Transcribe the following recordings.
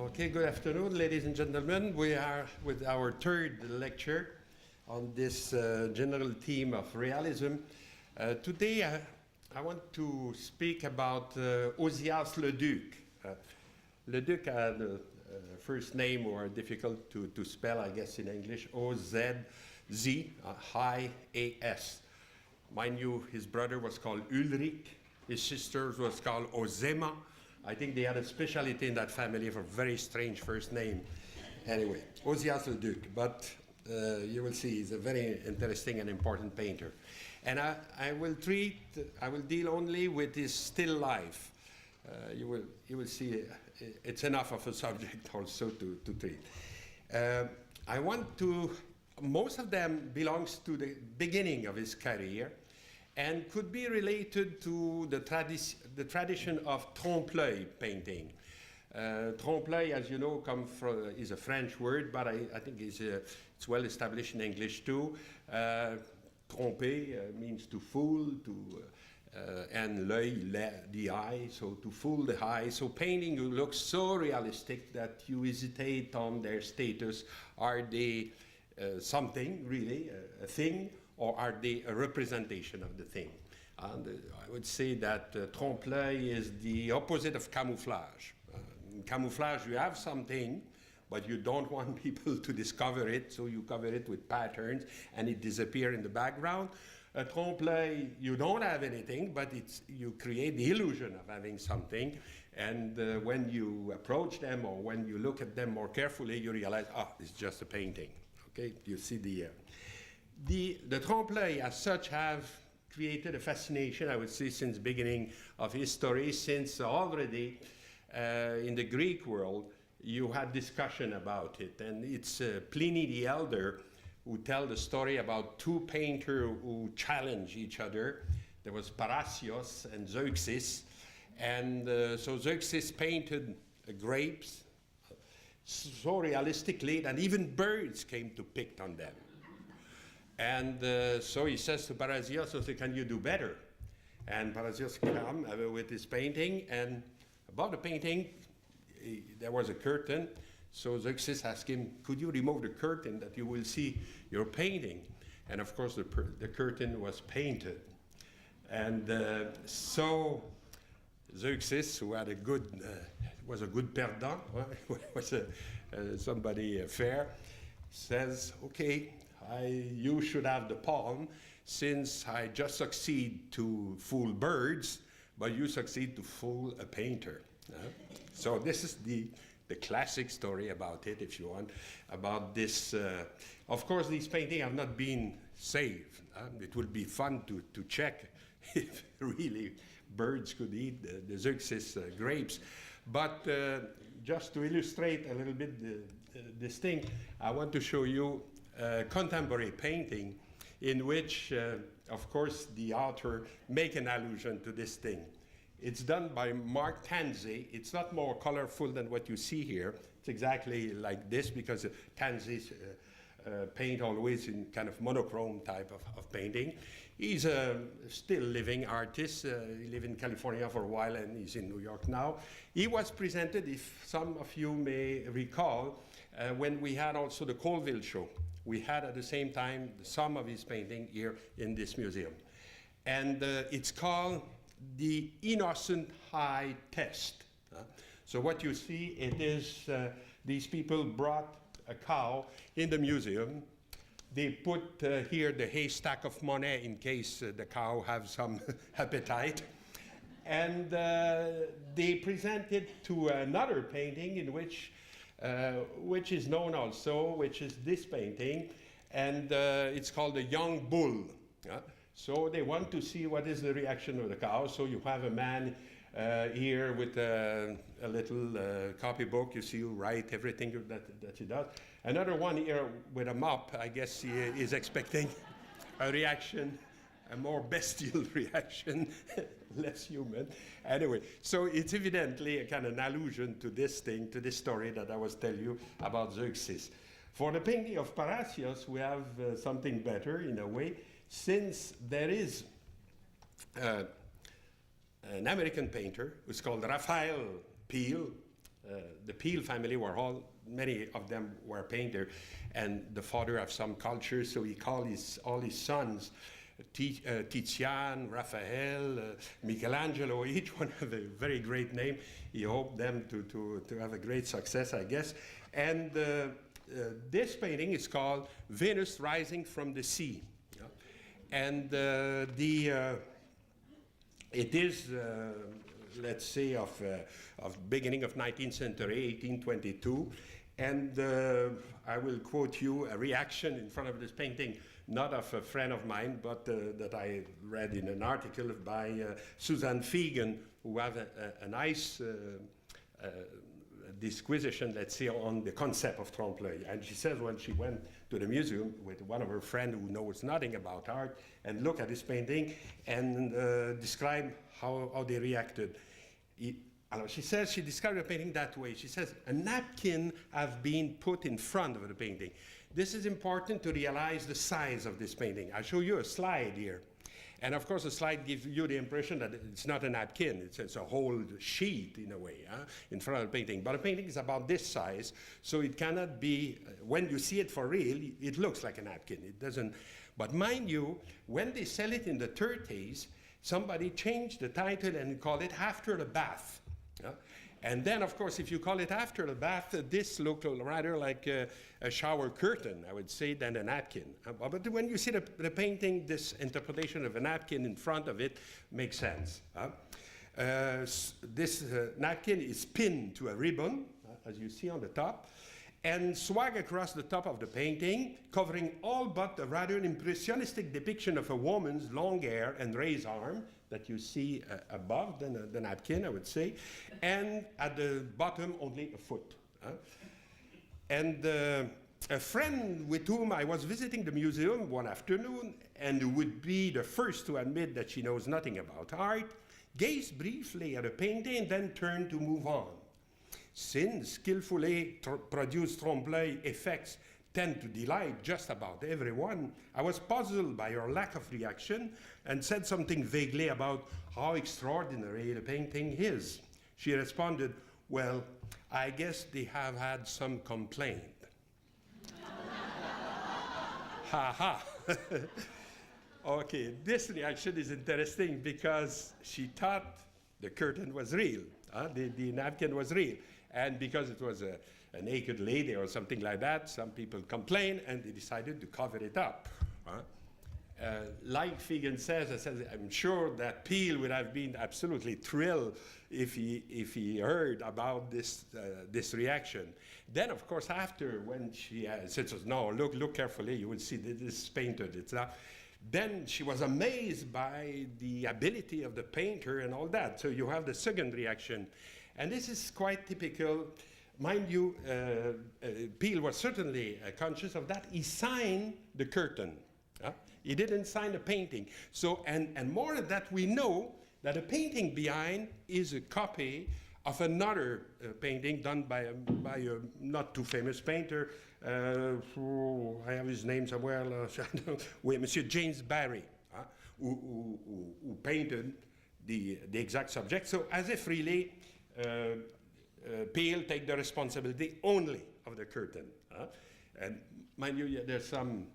Okay, good afternoon, ladies and gentlemen. We are with our third lecture on this general theme of realism. Today, I want to speak about Ozias Leduc. Leduc had a first name or difficult to spell, I guess, in English, O-Z-Z-I-A-S. Mind you, his brother was called Ulrich. His sister was called Ozema. I think they had a specialty in that family for a very strange first name. Anyway, Ozias Leduc, but you will see he's a very interesting and important painter. And I will deal only with his still life. You will see it's enough of a subject also to treat. Most of them belongs to the beginning of his career, and could be related to the tradition of trompe-l'œil painting. Trompe-l'œil, as you know, is a French word, but I think it's well established in English too. Tromper means to fool, and l'œil, the eye, so to fool the eye. So painting looks so realistic that you hesitate on their status. Are they something, really, a thing? Or are they a representation of the thing? And I would say that trompe-l'œil is the opposite of camouflage. In camouflage, you have something, but you don't want people to discover it, so you cover it with patterns, and it disappears in the background. A trompe-l'œil, you don't have anything, but you create the illusion of having something, and when you approach them or when you look at them more carefully, you realize, it's just a painting. Okay, you see the trompe-l'œil as such have created a fascination, I would say, since the beginning of history, since already in the Greek world you had discussion about it. And it's Pliny the Elder who tells the story about two painters who challenge each other. There was Parrhasius and Zeuxis. And so Zeuxis painted grapes so realistically that even birds came to pick on them. And so he says to Parrhasius, can you do better? And Parrhasius comes with his painting, and above the painting, there was a curtain. So Zeuxis asked him, could you remove the curtain that you will see your painting? And of course, the curtain was painted. And so Zeuxis, who had was a good perdant, was somebody fair, says, okay, you should have the palm, since I just succeed to fool birds, but you succeed to fool a painter. So this is the classic story about it, if you want, about this. Of course, these paintings have not been saved. It would be fun to check if really birds could eat the Zeuxis grapes. But just to illustrate a little bit this thing, I want to show you contemporary painting in which, of course, the author make an allusion to this thing. It's done by Mark Tansey. It's not more colorful than what you see here. It's exactly like this because Tansey's paint always in kind of monochrome type of painting. He's a still living artist. He lived in California for a while and he's in New York now. He was presented, if some of you may recall, when we had also the Colville show. We had at the same time some of his painting here in this museum. And it's called the Innocent Eye Test. So what you see, it is these people brought a cow in the museum. They put here the haystack of money in case the cow have some appetite. And they present it to another painting in which is known also, which is this painting, and it's called the Young Bull. So they want to see what is the reaction of the cow. So you have a man here with a little copybook. You see, you write everything that he does. Another one here with a mop. I guess he is expecting a reaction, a more bestial reaction, less human. Anyway, so it's evidently a kind of an allusion to this thing, to this story that I was telling you about Zeuxis. For the painting of Parrhasius, we have something better in a way, since there is an American painter who's called Raphael Peale, the Peel family were many of them were painters, and the father of some cultures, so he called all his sons Titian, Raphael, Michelangelo. Each one have a very great name. He hoped them to have a great success, I guess. And this painting is called Venus Rising from the Sea. And it is, let's say, of beginning of 19th century, 1822. And I will quote you a reaction in front of this painting, not of a friend of mine, but that I read in an article by Suzanne Fegan, who have a nice disquisition, let's say, on the concept of trompe-l'œil. And she says when she went to the museum with one of her friends who knows nothing about art and look at this painting and describe how they reacted. She says she described the painting that way. She says a napkin has been put in front of the painting. This is important to realize the size of this painting. I'll show you a slide here. And of course, the slide gives you the impression that it's not a napkin. It's a whole sheet, in a way, in front of the painting. But the painting is about this size, so it cannot be, when you see it for real, it looks like a napkin. It doesn't. But mind you, when they sell it in the 30s, somebody changed the title and called it After the Bath. And then, of course, if you call it After the Bath, this looked rather like a shower curtain, I would say, than a napkin. But when you see the painting, this interpretation of a napkin in front of it makes sense. This napkin is pinned to a ribbon, as you see on the top, and swag across the top of the painting, covering all but a rather impressionistic depiction of a woman's long hair and raised arm that you see above the napkin, I would say, and at the bottom only a foot. And a friend with whom I was visiting the museum one afternoon, and who would be the first to admit that she knows nothing about art, gazed briefly at a painting and then turned to move on. Since skillfully produced trompe-l'œil effects tend to delight just about everyone, I was puzzled by her lack of reaction and said something vaguely about how extraordinary the painting is. She responded, "Well, I guess they have had some complaint." Ha ha. Okay, this reaction is interesting because she thought the curtain was real, the napkin was real. And because it was a naked lady or something like that, some people complained and they decided to cover it up. Like Fegan says, I'm sure that Peel would have been absolutely thrilled if he heard about this reaction. Then, of course, after, when she said, "No, look carefully, you will see this is painted." It's not. Then she was amazed by the ability of the painter and all that. So you have the second reaction. And this is quite typical. Mind you, Peel was certainly conscious of that. He signed the curtain. He didn't sign the painting. So, and more than that, we know that the painting behind is a copy of another painting done by a not too famous painter. I have his name somewhere. Monsieur James Barry, who painted the exact subject. So as if really Peel take the responsibility only of the curtain. And mind you, there's some,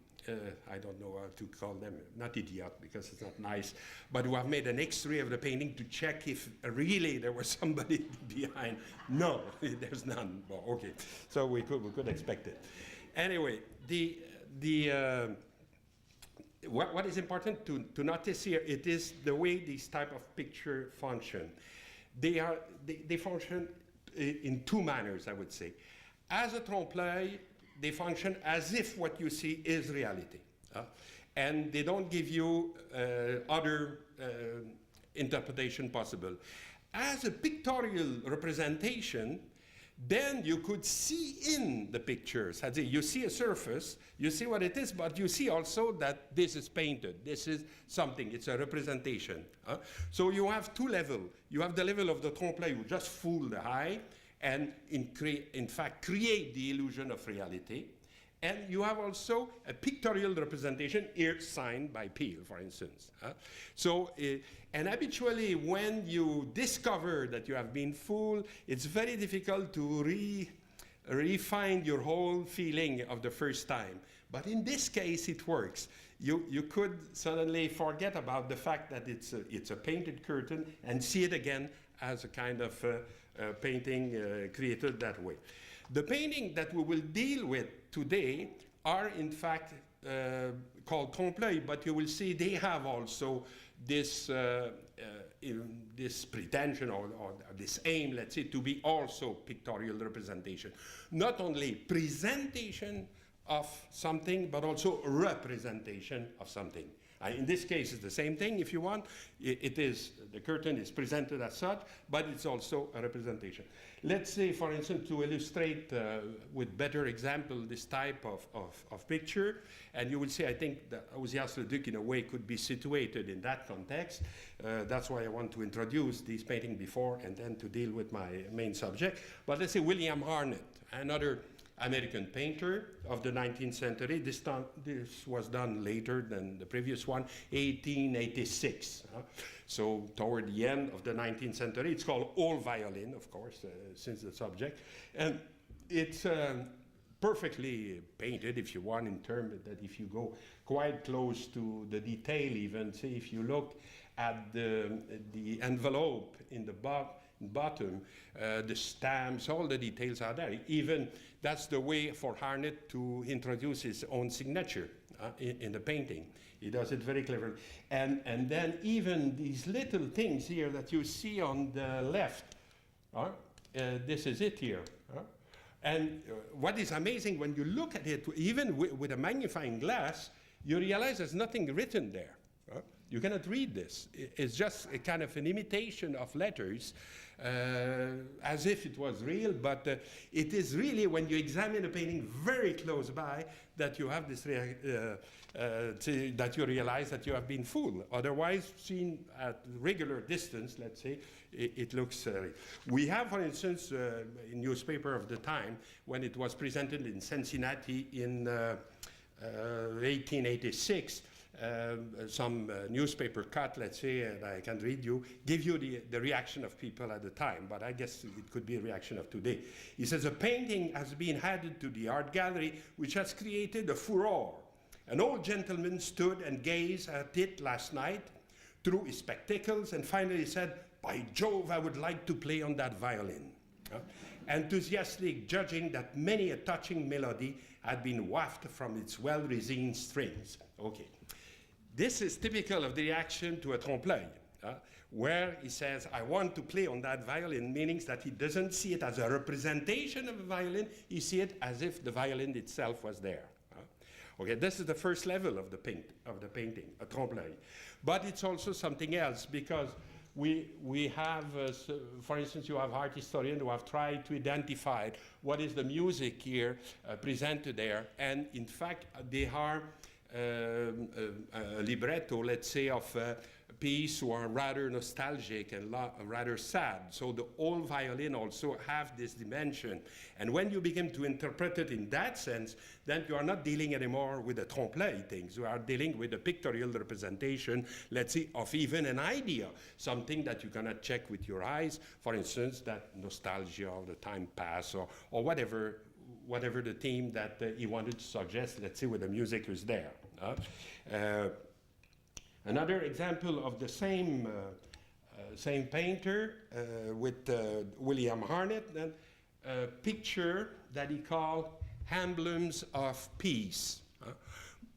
I don't know how to call them, not idiot because it's not nice, but who have made an X-ray of the painting to check if really there was somebody behind. No, there's none. Well, okay, so we could expect it. Anyway, what is important to notice here, it is the way these type of picture function. They function in two manners, I would say. As a trompe-l'œil, they function as if what you see is reality. And they don't give you other interpretation possible. As a pictorial representation, then you could see in the pictures. You see a surface, you see what it is, but you see also that this is painted. This is something, it's a representation. So you have two levels. You have the level of the trompe-l'œil, who just fool the eye, and in fact create the illusion of reality. And you have also a pictorial representation, here signed by Peel, for instance. And habitually, when you discover that you have been fooled, it's very difficult to refine your whole feeling of the first time. But in this case, it works. You could suddenly forget about the fact that it's a painted curtain and see it again as a kind of painting created that way. The painting that we will deal with today are in fact called trompe-l'œil, but you will see they have also this this pretension or this aim, let's say, to be also pictorial representation. Not only presentation of something, but also representation of something. In this case, it's the same thing, if you want. The curtain is presented as such, but it's also a representation. Let's say, for instance, to illustrate with better example this type of picture, and you will see, I think, that Ozias Leduc, in a way, could be situated in that context. That's why I want to introduce this painting before and then to deal with my main subject. But let's say William Harnett, another American painter of the 19th century. This was done later than the previous one, 1886. So toward the end of the 19th century. It's called All Violin, of course, since the subject. And it's perfectly painted, if you want, in terms that if you go quite close to the detail even, say if you look at the envelope in the bottom, the stamps, all the details are there. Even that's the way for Harnett to introduce his own signature in the painting. He does it very cleverly. And then even these little things here that you see on the left, this is it here. And what is amazing, when you look at it, even with a magnifying glass, you realize there's nothing written there. You cannot read this. It's just a kind of an imitation of letters, as if it was real, but it is really, when you examine a painting very close by, that you have this, that you realize that you have been fooled. Otherwise, seen at regular distance, let's say, it looks we have, for instance, a newspaper of the time, when it was presented in Cincinnati in 1886, some newspaper cut, let's say, and I can read you, give you the reaction of people at the time, but I guess it could be a reaction of today. He says, a painting has been added to the art gallery, which has created a furore. An old gentleman stood and gazed at it last night through his spectacles and finally said, by Jove, I would like to play on that violin. Enthusiastically judging that many a touching melody had been wafted from its well-resined strings. Okay. This is typical of the reaction to a trompe-l'œil, where he says, I want to play on that violin, meaning that he doesn't see it as a representation of a violin, he sees it as if the violin itself was there. Okay, this is the first level of the painting, a trompe-l'œil. But it's also something else, because we have, for instance, you have art historians who have tried to identify what is the music here presented there, and in fact, they are a libretto, let's say, of a piece who are rather nostalgic and rather sad. So the old violin also have this dimension. And when you begin to interpret it in that sense, then you are not dealing anymore with the trompe-l'œil things. You are dealing with a pictorial representation, let's say, of even an idea, something that you cannot check with your eyes. For instance, that nostalgia of the time past, or whatever the theme that he wanted to suggest, let's say, with the music is there. Another example of the same painter with William Harnett, then a picture that he called Emblems of Peace,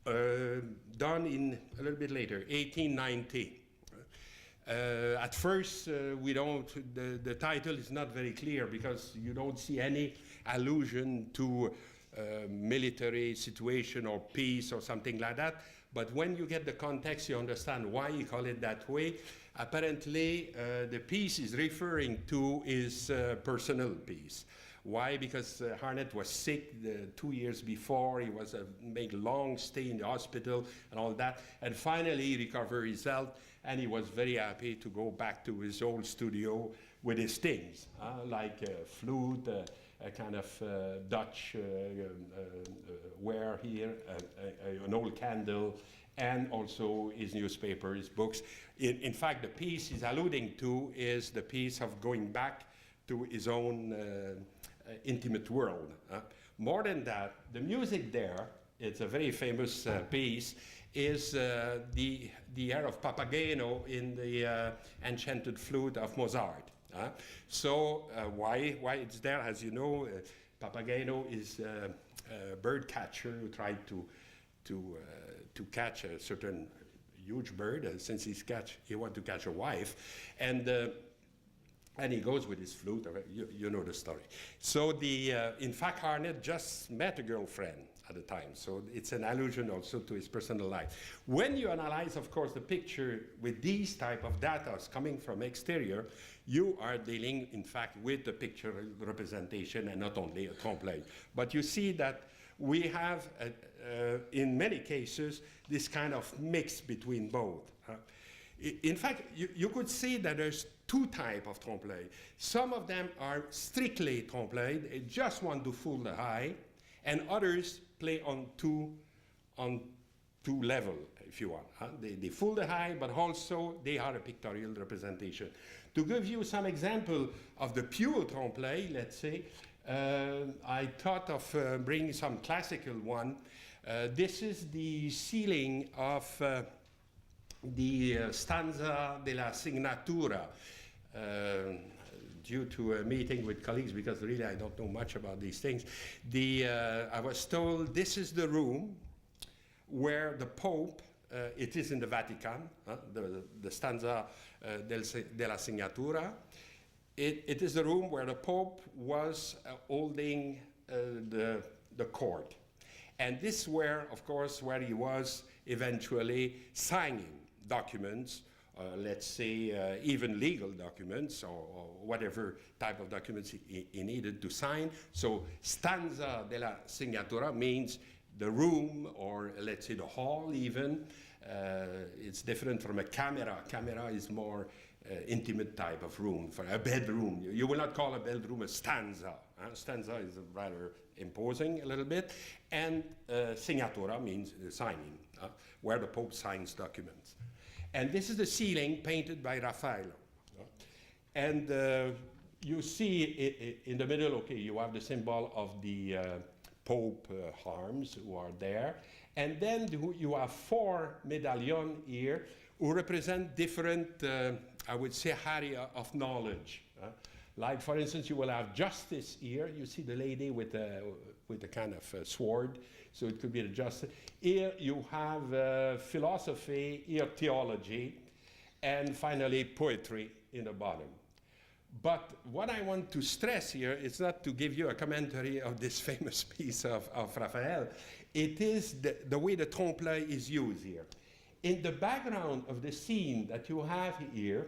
done in a little bit later, 1890. At first, the title is not very clear because you don't see any allusion to military situation or peace or something like that. But when you get the context, you understand why he called it that way. Apparently, the piece is referring to his personal peace. Why? Because Harnett was sick 2 years before. He was made a long stay in the hospital and all that. And finally, he recovered his health, and he was very happy to go back to his old studio with his things, like flute, a kind of Dutch ware here, an old candle, and also his newspaper, his books. In fact, the piece he's alluding to is the piece of going back to his own intimate world. More than that, the music there, it's a very famous piece, is the air of Papageno in the Enchanted Flute of Mozart. So why it's there, as you know, Papageno is a bird catcher who tried to catch a certain huge bird, since he wants to catch a wife, and he goes with his flute. You know the story. So in fact, Harnett just met a girlfriend at the time, so it's an allusion also to his personal life. When you analyze, of course, the picture with these type of data coming from exterior, you are dealing, in fact, with the picture representation and not only a trompe-l'œil. But you see that we have, in many cases, this kind of mix between both. In fact, you could see that there's two types of trompe-l'œil. Some of them are strictly trompe-l'œil, they just want to fool the eye, and others play on two levels, if you want. They fool the eye, but also they are a pictorial representation. To give you some example of the pure trompe-l'œil, let's say, I thought of bringing some classical one. This is the ceiling of the stanza della signatura. Due to a meeting with colleagues, because really I don't know much about these things, I was told this is the room where the Pope, it is in the Vatican, the stanza della signatura, it is the room where the Pope was holding the court. And this where, of course, where he was eventually signing documents, let's say even legal documents or whatever type of documents he needed to sign. So stanza della signatura means the room, or let's say the hall even. It's different from a camera. Camera is more intimate type of room, for a bedroom. You will not call a bedroom a stanza. Stanza is rather imposing a little bit. And signatura means signing, where the Pope signs documents. And this is the ceiling painted by Raffaello. And you see in the middle, okay, you have the symbol of the Pope arms who are there. And then you have 4 medallions here who represent different, I would say, area of knowledge. Like, for instance, you will have justice here. You see the lady with a kind of sword. So it could be the justice. Here you have philosophy, here theology, and finally poetry in the bottom. But what I want to stress here is not to give you a commentary of this famous piece of Raphael. It is the way the trompe-l'œil is used here. In the background of the scene that you have here,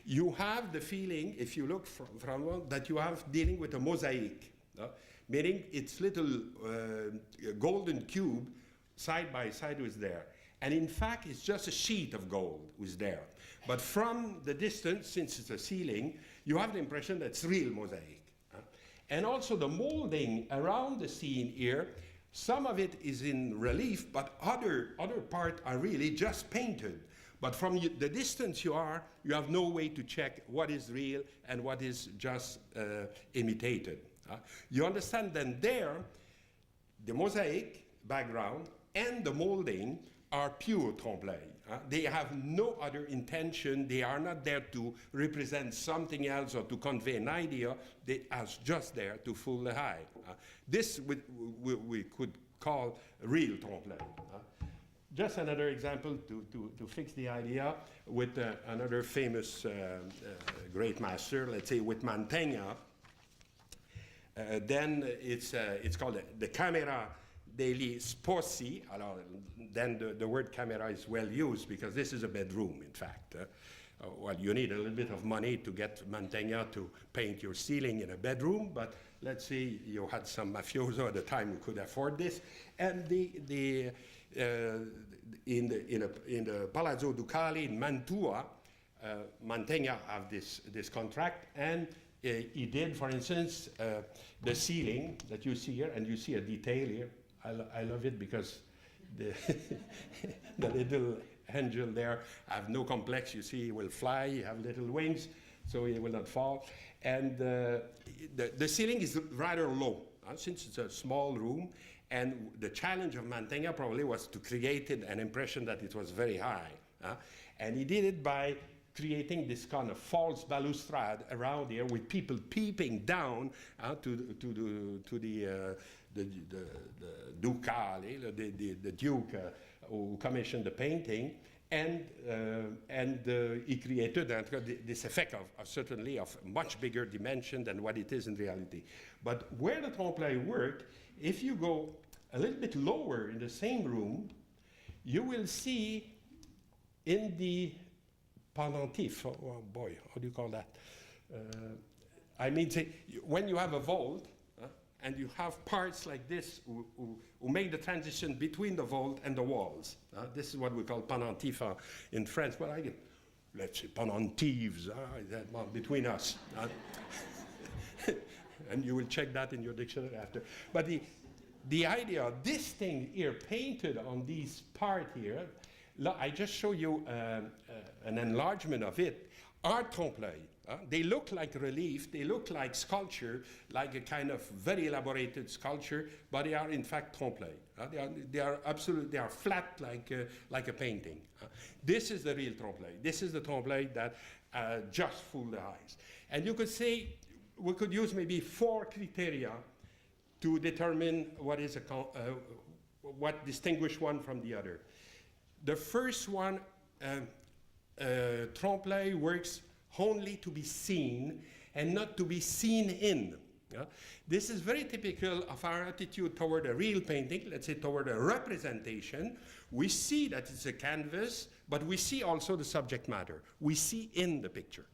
you have the feeling, if you look from one, that you have dealing with a mosaic. Meaning it's little golden cube side by side was there. And in fact, it's just a sheet of gold was there. But from the distance, since it's a ceiling, you have the impression that it's real mosaic. And also the molding around the scene here, some of it is in relief, but other parts are really just painted. But from the distance you have no way to check what is real and what is just imitated. You understand then there, the mosaic background and the molding are pure trompe-l'œil. They have no other intention. They are not there to represent something else or to convey an idea. They are just there to fool the eye. This we could call real trompe-l'œil. Just another example to fix the idea with another famous great master, let's say with Mantegna. Then it's called the camera degli sposi. Then the word camera is well used because this is a bedroom, in fact. Well, you need a little bit of money to get Mantegna to paint your ceiling in a bedroom, but let's say you had some mafioso at the time who could afford this. And in the Palazzo Ducali in Mantua, Mantegna have this contract, and he did, for instance, the ceiling that you see here, and you see a detail here. I love it because the, the little angel there have no complex. You see, he will fly, he have little wings, so he will not fall. And the ceiling is rather low, since it's a small room. And the challenge of Mantegna probably was to create an impression that it was very high. And he did it by creating this kind of false balustrade around here with people peeping down to the ducale, the duke who commissioned the painting, and he created this effect of certainly of much bigger dimension than what it is in reality. But where the trompe-l'œil worked, if you go a little bit lower in the same room, you will see in the pendentif, oh boy, how do you call that? I mean, say, when you have a vault, and you have parts like this who make the transition between the vault and the walls. This is what we call pendentif in French, but let's say pendentives between us. And you will check that in your dictionary after. But the idea of this thing here painted on this part here, I just show you an enlargement of it, are trompe-l'œil. They look like relief, they look like sculpture, like a kind of very elaborated sculpture, but they are in fact trompe-l'œil. They are flat like a painting. This is the real trompe-l'œil. This is the trompe-l'œil that just fool the eyes. And you could say, we could use maybe 4 criteria to determine what is what distinguish one from the other. The first one, trompe-l'œil works only to be seen and not to be seen in. This is very typical of our attitude toward a real painting, let's say toward a representation. We see that it's a canvas, but we see also the subject matter. We see in the picture.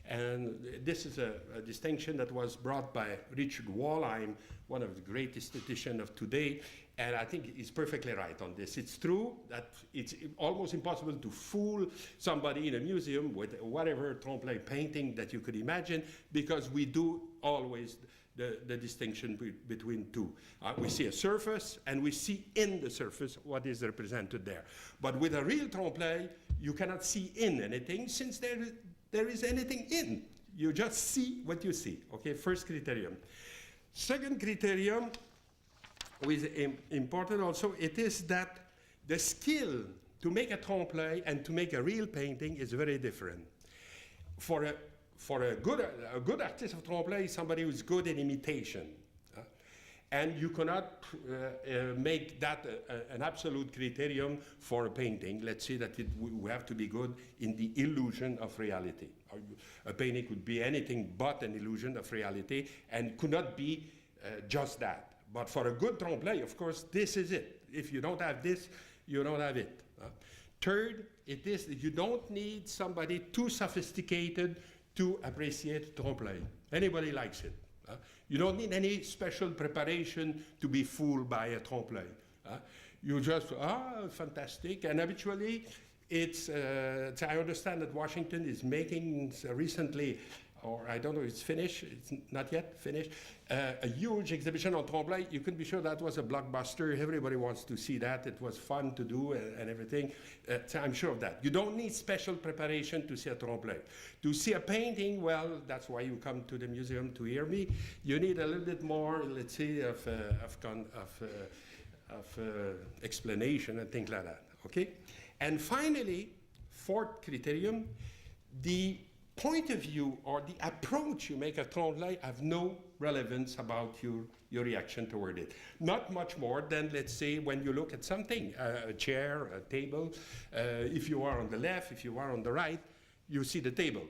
And this is a distinction that was brought by Richard Wallheim, one of the great aestheticians of today, and I think he's perfectly right on this. It's true that it's almost impossible to fool somebody in a museum with whatever trompe-l'œil painting that you could imagine, because we do always the distinction between two. We see a surface, and we see in the surface what is represented there. But with a real trompe-l'œil, you cannot see in anything, since there is anything in. You just see what you see. Okay, first criterion. Second criterion, which is important also, it is that the skill to make a trompe-l'œil and to make a real painting is very different. For a good artist of trompe-l'œil is somebody who's good in imitation. And you cannot make that an absolute criterion for a painting. Let's say that we have to be good in the illusion of reality. A painting could be anything but an illusion of reality and could not be just that. But for a good trompe-l'œil, of course, this is it. If you don't have this, you don't have it. Third, it is that you don't need somebody too sophisticated to appreciate trompe-l'œil. Anybody likes it. You don't need any special preparation to be fooled by a trompe-l'œil. You just, fantastic. And habitually, it's, I understand that Washington is making recently, or I don't know if it's finished, it's not yet finished, a huge exhibition on trompe-l'œil. You can be sure that was a blockbuster. Everybody wants to see that. It was fun to do and everything. So I'm sure of that. You don't need special preparation to see a trompe-l'œil. To see a painting, well, that's why you come to the museum to hear me. You need a little bit more, let's say, of explanation and things like that, okay? And finally, fourth criterion, the point of view or the approach you make at trompe-l'œil have no relevance about your reaction toward it. Not much more than, let's say, when you look at something, a chair, a table. If you are on the left, if you are on the right, you see the table.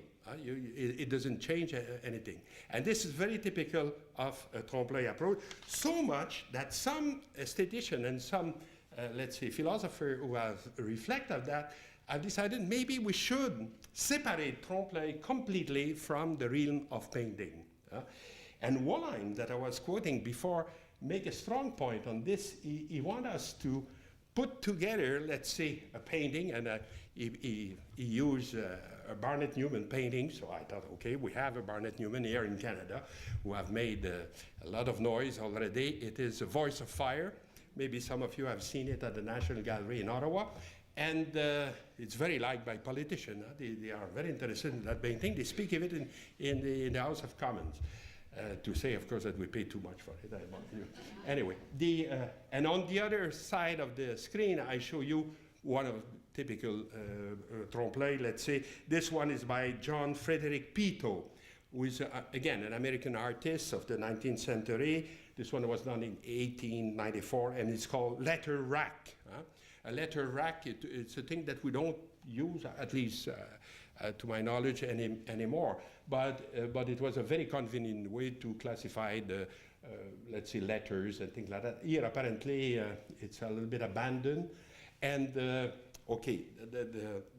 It doesn't change anything. And this is very typical of a trompe-l'œil approach, so much that some aesthetician and some, let's say, philosopher who have reflected that I've decided maybe we should separate trompe-l'œil completely from the realm of painting. And Wallheim, that I was quoting before, make a strong point on this. He wants us to put together, let's say, a painting, and he used a Barnett Newman painting, so I thought, okay, we have a Barnett Newman here in Canada who have made a lot of noise already. It is A Voice of Fire. Maybe some of you have seen it at the National Gallery in Ottawa. And it's very liked by politicians. They are very interested in that painting. They speak of it in the House of Commons. To say, of course, that we pay too much for it. Anyway, and on the other side of the screen, I show you one of typical trompe-l'œil, let's say. This one is by John Frederick Peto, who is, again, an American artist of the 19th century. This one was done in 1894, and it's called Letter Rack. A letter rack, it's a thing that we don't use, at least to my knowledge, anymore. But it was a very convenient way to classify the, let's say, letters and things like that. Here, apparently, it's a little bit abandoned. And, okay,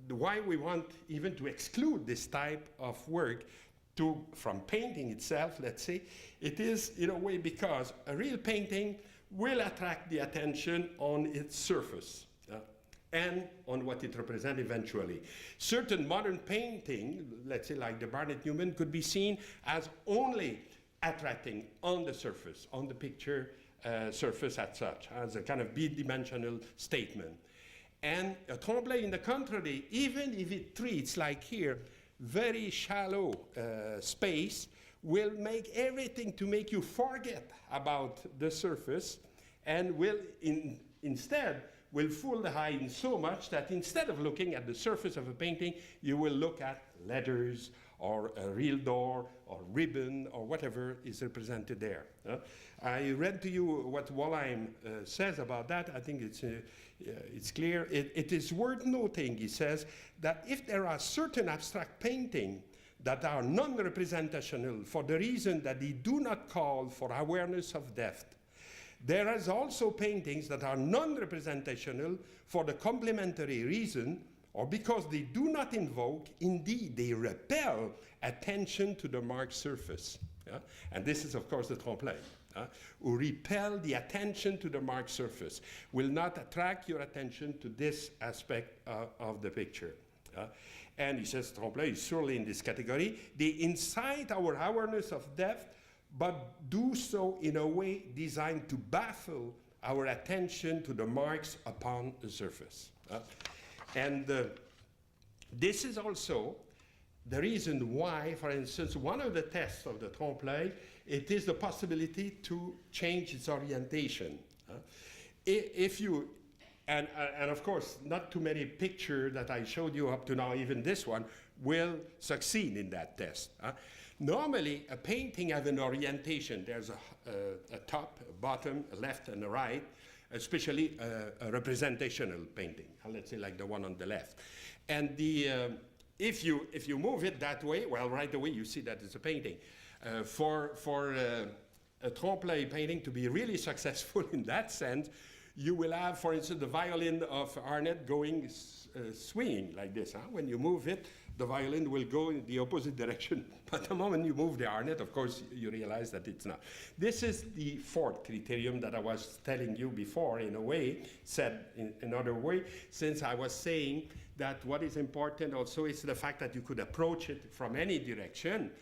why we want even to exclude this type of work from painting itself, let's say, it is, in a way, because a real painting will attract the attention on its surface. And on what it represents eventually. Certain modern painting, let's say like the Barnett Newman, could be seen as only attracting on the surface, on the picture surface as such, as a kind of bidimensional statement. And a trompe-l'œil, in the contrary, even if it treats, like here, very shallow space, will make everything to make you forget about the surface, and will instead will fool the eye in so much that instead of looking at the surface of a painting, you will look at letters or a real door or ribbon or whatever is represented there. I read to you what Wallheim says about that. I think it's clear. It is worth noting, he says, that if there are certain abstract paintings that are non-representational for the reason that they do not call for awareness of depth, there is also paintings that are non-representational for the complementary reason, or because they do not invoke, indeed they repel attention to the marked surface. And this is, of course, the trompe-l'œil, who repel the attention to the marked surface, will not attract your attention to this aspect of the picture. And he says trompe-l'œil is surely in this category. They incite our awareness of depth, but do so in a way designed to baffle our attention to the marks upon the surface. And this is also the reason why, for instance, one of the tests of the trompe-l'œil, it is the possibility to change its orientation. If you, and of course, not too many pictures that I showed you up to now, even this one, will succeed in that test. Normally, a painting has an orientation. There's a top, a bottom, a left, and a right, especially a representational painting, let's say like the one on the left. And if you move it that way, well, right away you see that it's a painting. For a trompe-l'œil painting to be really successful in that sense, you will have, for instance, the violin of Arnett going swinging like this. When you move it, the violin will go in the opposite direction. But the moment you move the Arnett, of course, you realize that it's not. This is the fourth criterion that I was telling you before, in a way, said in another way, since I was saying that what is important also is the fact that you could approach it from any direction.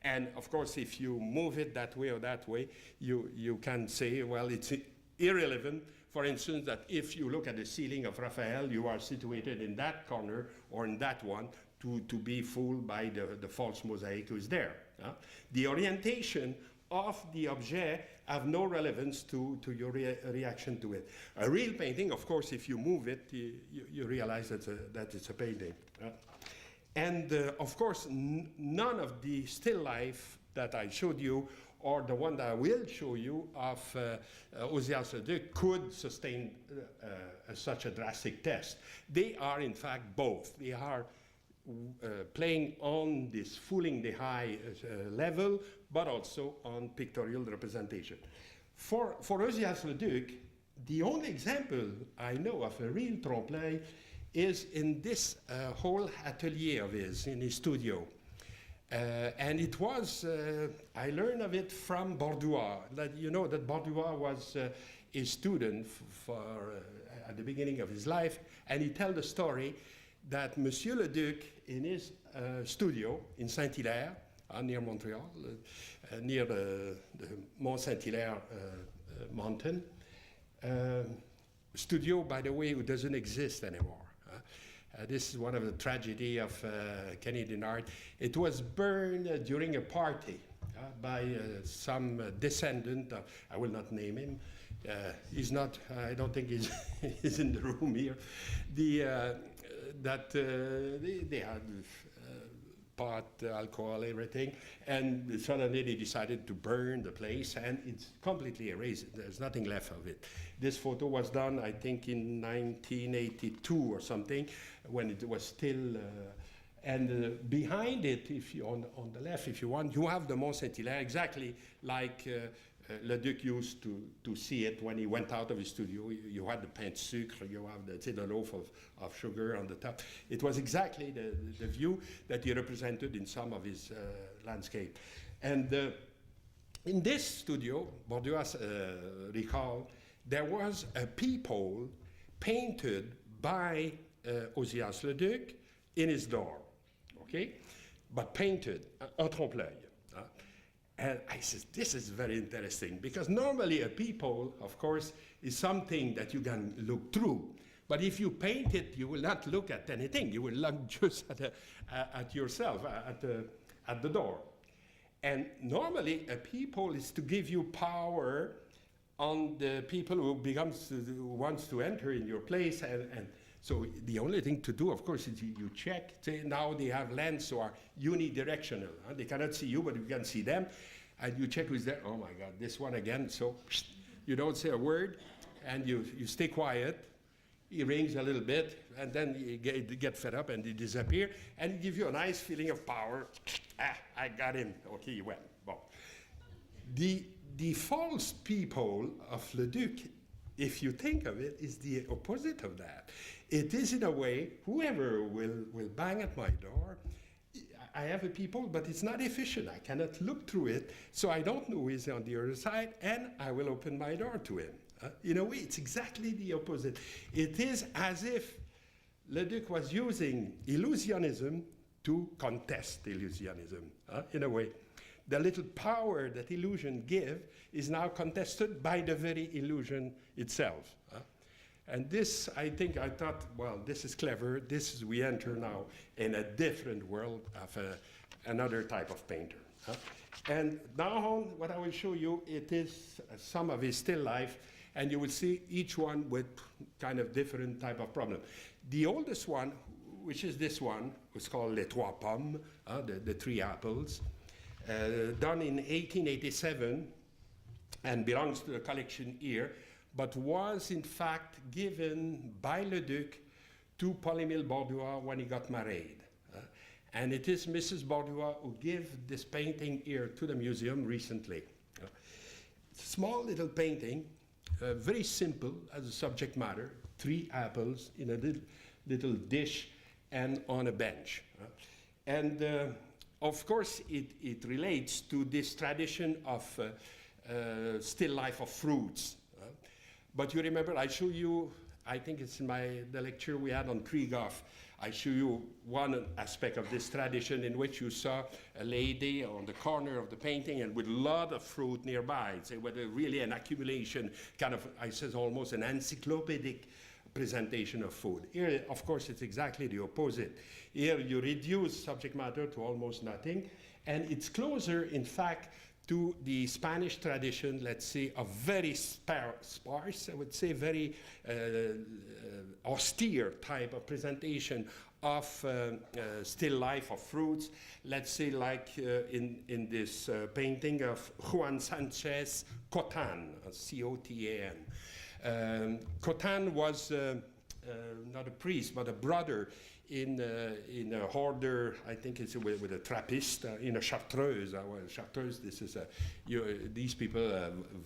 And of course, if you move it that way or that way, you can say, well, it's irrelevant. For instance, that if you look at the ceiling of Raphael, you are situated in that corner or in that one to be fooled by the false mosaic who is there. The orientation of the object have no relevance to your reaction to it. A real painting, of course, if you move it, you realize that it's a painting. And of course, none of the still life that I showed you or the one that I will show you of Ozias Leduc could sustain such a drastic test. They are, in fact, both. They are playing on this fooling the eye level, but also on pictorial representation. For Ozias Leduc, the only example I know of a real trompe-l'œil is in this whole atelier of his, in his studio. And it was, I learned of it from Borduas. That, you know that Borduas was a student at the beginning of his life, and he tells the story that Monsieur Leduc, in his studio in Saint-Hilaire, near Montreal, near the Mont Saint-Hilaire mountain, studio, by the way, who doesn't exist anymore. This is one of the tragedy of Canadian art. It was burned during a party by some descendant of, I will not name him. He's not, I don't think he's in the room here. They had pot, alcohol, everything, and suddenly they decided to burn the place, and it's completely erased. There's nothing left of it. This photo was done, I think, in 1982 or something, when it was still, behind it, if you on the left, if you want, you have the Mont Saint-Hilaire, exactly like Leduc used to see it when he went out of his studio. You had the pain de sucre, you have the loaf of sugar on the top. It was exactly the view that he represented in some of his landscape. And in this studio, Bourdieu recalled, there was a peephole painted by Ozias Leduc in his door, okay? But painted, en trompe-l'œil. And I said, this is very interesting, because normally a peephole, of course, is something that you can look through. But if you paint it, you will not look at anything. You will look just at yourself, at the door. And normally a peephole is to give you power on the people who wants to enter in your place. And so the only thing to do, of course, is you check. Say now they have lens who are unidirectional. They cannot see you, but you can see them. And you check who's there. Oh my God, this one again. So you don't say a word, and you stay quiet. He rings a little bit, and then you get fed up, and he disappear, and he gives you a nice feeling of power. I got him. Okay, he went. Bon. The false peephole of Leduc, if you think of it, is the opposite of that. It is, in a way, whoever will bang at my door, I have a peephole, but it's not efficient. I cannot look through it, so I don't know who is on the other side, and I will open my door to him. In a way, it's exactly the opposite. It is as if Leduc was using illusionism to contest illusionism, in a way. The little power that illusion give is now contested by the very illusion itself. And this, I thought, well, this is clever. We enter now in a different world of another type of painter. And now on, what I will show you, it is some of his still life, and you will see each one with kind of different type of problem. The oldest one, which is this one, was called Les Trois Pommes, the three apples, done in 1887, and belongs to the collection here, but was in fact given by Leduc to Paul-Émile Bourdieu when he got married. And it is Mrs. Bourdieu who gave this painting here to the museum recently. Small little painting, very simple as a subject matter, 3 apples in a little dish and on a bench. And of course, it relates to this tradition of still life of fruits. But you remember, I show you, I think it's in the lecture we had on Krieghoff, I show you one aspect of this tradition in which you saw a lady on the corner of the painting and with a lot of fruit nearby. It's really an accumulation, kind of, I says, almost an encyclopedic presentation of food. Here, of course, it's exactly the opposite. Here, you reduce subject matter to almost nothing, and it's closer, in fact, to the Spanish tradition, let's say, of very sparse, I would say, very austere type of presentation of still life of fruits. Let's say, like in this painting of Juan Sanchez Cotan, C-O-T-A-N. Cotan was not a priest, but a brother in a hoarder, I think it's with a Trappist, in a Chartreuse. Chartreuse, this is these people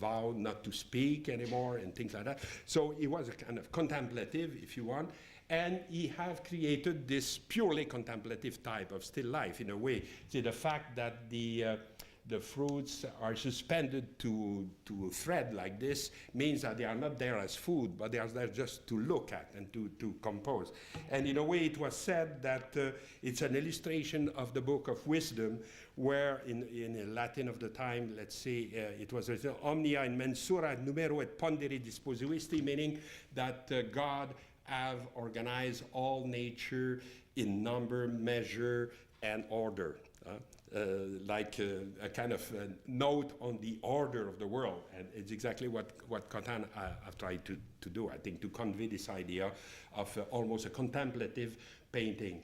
vow not to speak anymore and things like that. So he was a kind of contemplative, if you want, and he have created this purely contemplative type of still life in a way. See, the fact that the the fruits are suspended to a thread like this, means that they are not there as food, but they are there just to look at and to compose. And in a way, it was said that it's an illustration of the book of wisdom, where in Latin of the time, let's say, it was written, omnia in mensura numero et pondere disposuisti, meaning that God have organized all nature in number, measure, and order. Like a kind of note on the order of the world. And it's exactly what Cottin have tried to do, I think, to convey this idea of almost a contemplative painting.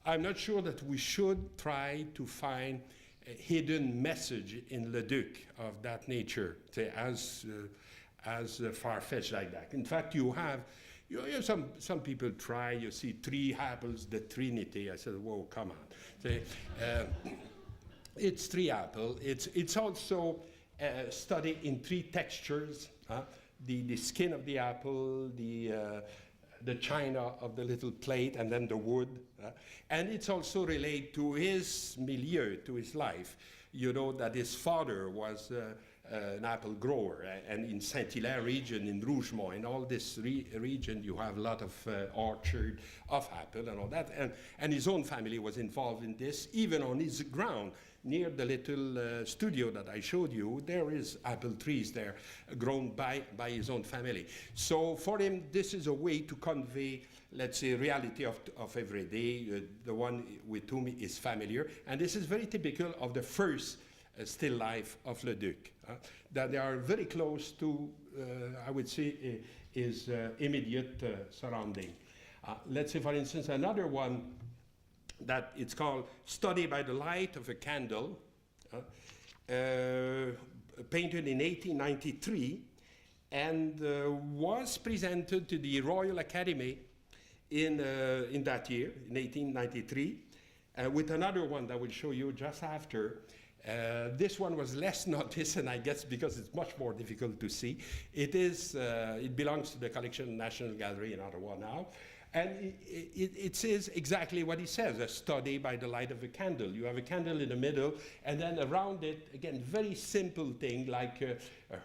I'm not sure that we should try to find a hidden message in Leduc of that nature, say, as far-fetched like that. In fact, you have some people try, you see 3 apples, the Trinity. I said, whoa, come on. Say, it's 3 apples. It's also studied in 3 textures. The skin of the apple, the china of the little plate, and then the wood. And it's also related to his milieu, to his life. You know that his father was an apple grower, and in Saint-Hilaire region, in Rougemont, in all this region, you have a lot of orchard of apple and all that, and his own family was involved in this, even on his ground, near the little studio that I showed you, there is apple trees there, grown by his own family. So for him, this is a way to convey, let's say, reality of every day, the one with whom he is familiar, and this is very typical of the first still life of Leduc, that they are very close to, I would say, his immediate surrounding. Let's say, for instance, another one that it's called Study by the Light of a Candle, painted in 1893, and was presented to the Royal Academy in that year, in 1893, with another one that I will show you just after. This one was less noticed, and I guess because it's much more difficult to see. It belongs to the collection National Gallery in Ottawa now, and it says exactly what he says, a study by the light of a candle. You have a candle in the middle, and then around it, again, very simple thing, like a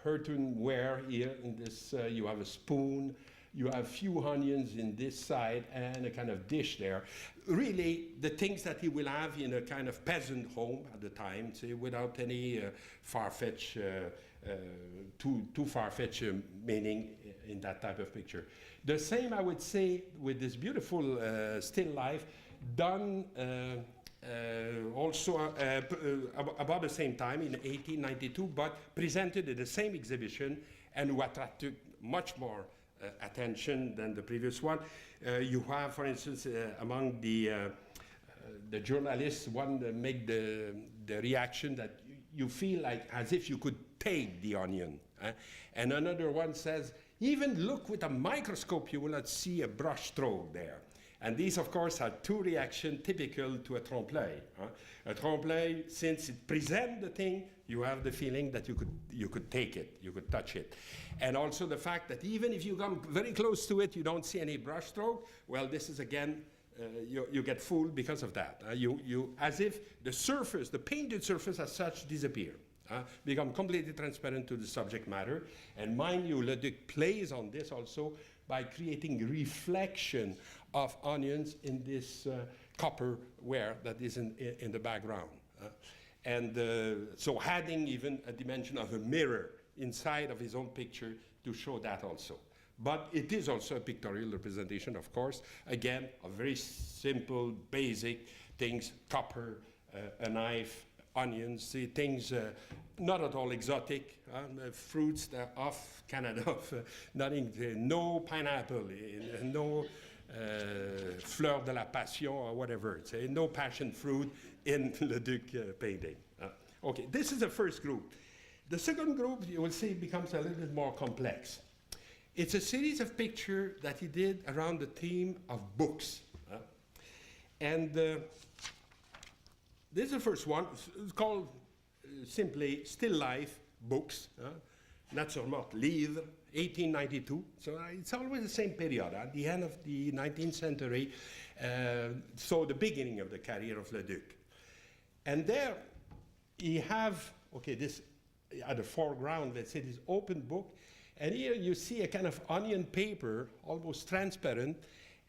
earthenware here. In this, you have a spoon, you have few onions in this side, and a kind of dish there. Really, the things that he will have in a kind of peasant home at the time, say, without any far-fetched, too far-fetched meaning in that type of picture. The same, I would say, with this beautiful still life, done also about the same time, in 1892, but presented at the same exhibition, and who attracted much more attention than the previous one. You have, for instance, among the journalists, one that make the reaction that you feel like as if you could take the onion. And another one says, even look with a microscope, you will not see a brush stroke there. And these, of course, are 2 reactions typical to a trompe-l'oeil. A trompe-l'oeil, since it presents the thing, you have the feeling that you could take it, you could touch it. And also the fact that even if you come very close to it, you don't see any brush stroke. Well, this is, again, you get fooled because of that. As if the surface, the painted surface as such, disappear. Become completely transparent to the subject matter. And mind you, Leduc plays on this also by creating reflection of onions in this copper ware that is in the background. So adding even a dimension of a mirror inside of his own picture to show that also. But it is also a pictorial representation, of course, again, of very simple, basic things, copper, a knife, onions, things not at all exotic, fruits that are off Canada, nothing, no pineapple, no fleur de la passion or whatever, no passion fruit in Leduc painting. Okay, this is the first group. The second group, you will see, becomes a little bit more complex. It's a series of pictures that he did around the theme of books. And this is the first one. It's called simply Still Life Books. Naturellement, livre, 1892. So it's always the same period, at the end of the 19th century, so the beginning of the career of Leduc. And there, he have, okay, this at the foreground, let's say this open book, and here you see a kind of onion paper, almost transparent,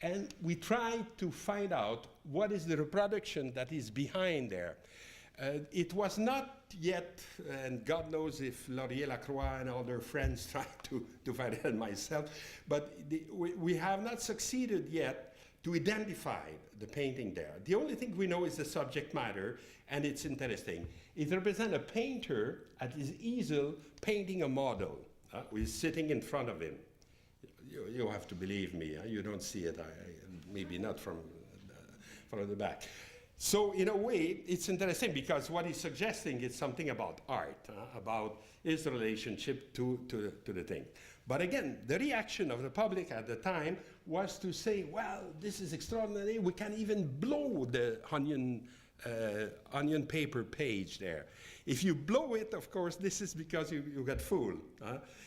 and we try to find out what is the reproduction that is behind there. It was not yet, and God knows if Laurier Lacroix and other friends tried to find it and myself, but we have not succeeded yet to identify the painting there. The only thing we know is the subject matter, and it's interesting. It represents a painter at his easel painting a model who is sitting in front of him. You have to believe me, you don't see it, maybe not from the back. So in a way, it's interesting because what he's suggesting is something about art, about his relationship to the thing. But again, the reaction of the public at the time was to say, well, this is extraordinary, we can even blow the onion paper page there. If you blow it, of course, this is because you got fooled.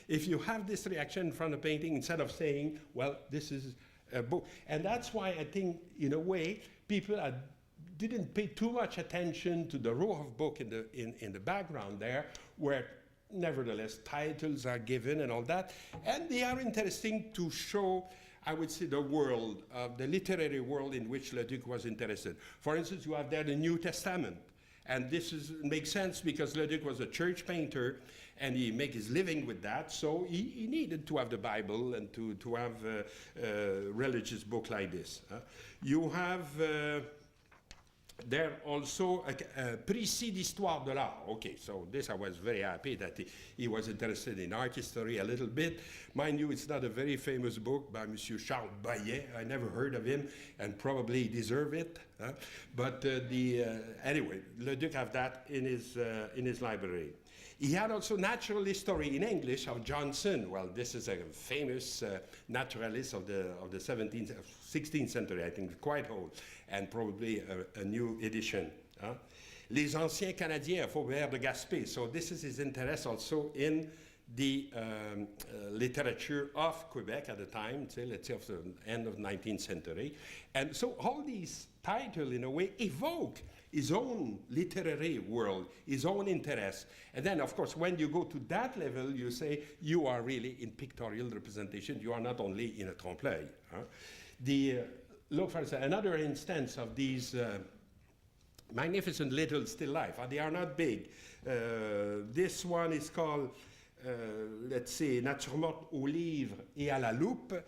If you have this reaction in front of painting, instead of saying, well, this is a book. And that's why I think, in a way, people didn't pay too much attention to the row of book in the background there, where nevertheless titles are given and all that. And they are interesting to show, I would say, the world, the literary world in which Leduc was interested. For instance, you have there the New Testament. And this makes sense because Leduc was a church painter and he made his living with that. So he needed to have the Bible and to have a religious book like this. You have there also a précis d'histoire de l'art. Okay, so this I was very happy that he was interested in art history a little bit. Mind you, it's not a very famous book by Monsieur Charles Baillet. I never heard of him, and probably deserve it. But anyway, Leduc have that in his library. He had also natural history in English of Johnson. Well, this is a famous naturalist of the 16th century, I think, quite old, and probably a new edition. Les Anciens Canadiens, Faubert de Gaspé. So this is his interest also in the literature of Quebec at the time, let's say of the end of the 19th century. And so all these titles, in a way, evoke his own literary world, his own interest. And then, of course, when you go to that level, you say you are really in pictorial representation. You are not only in a trompe-l'œil. Look, for instance, another instance of these magnificent little still life. They are not big. This one is called, let's say, Nature morte au livre et à la loupe.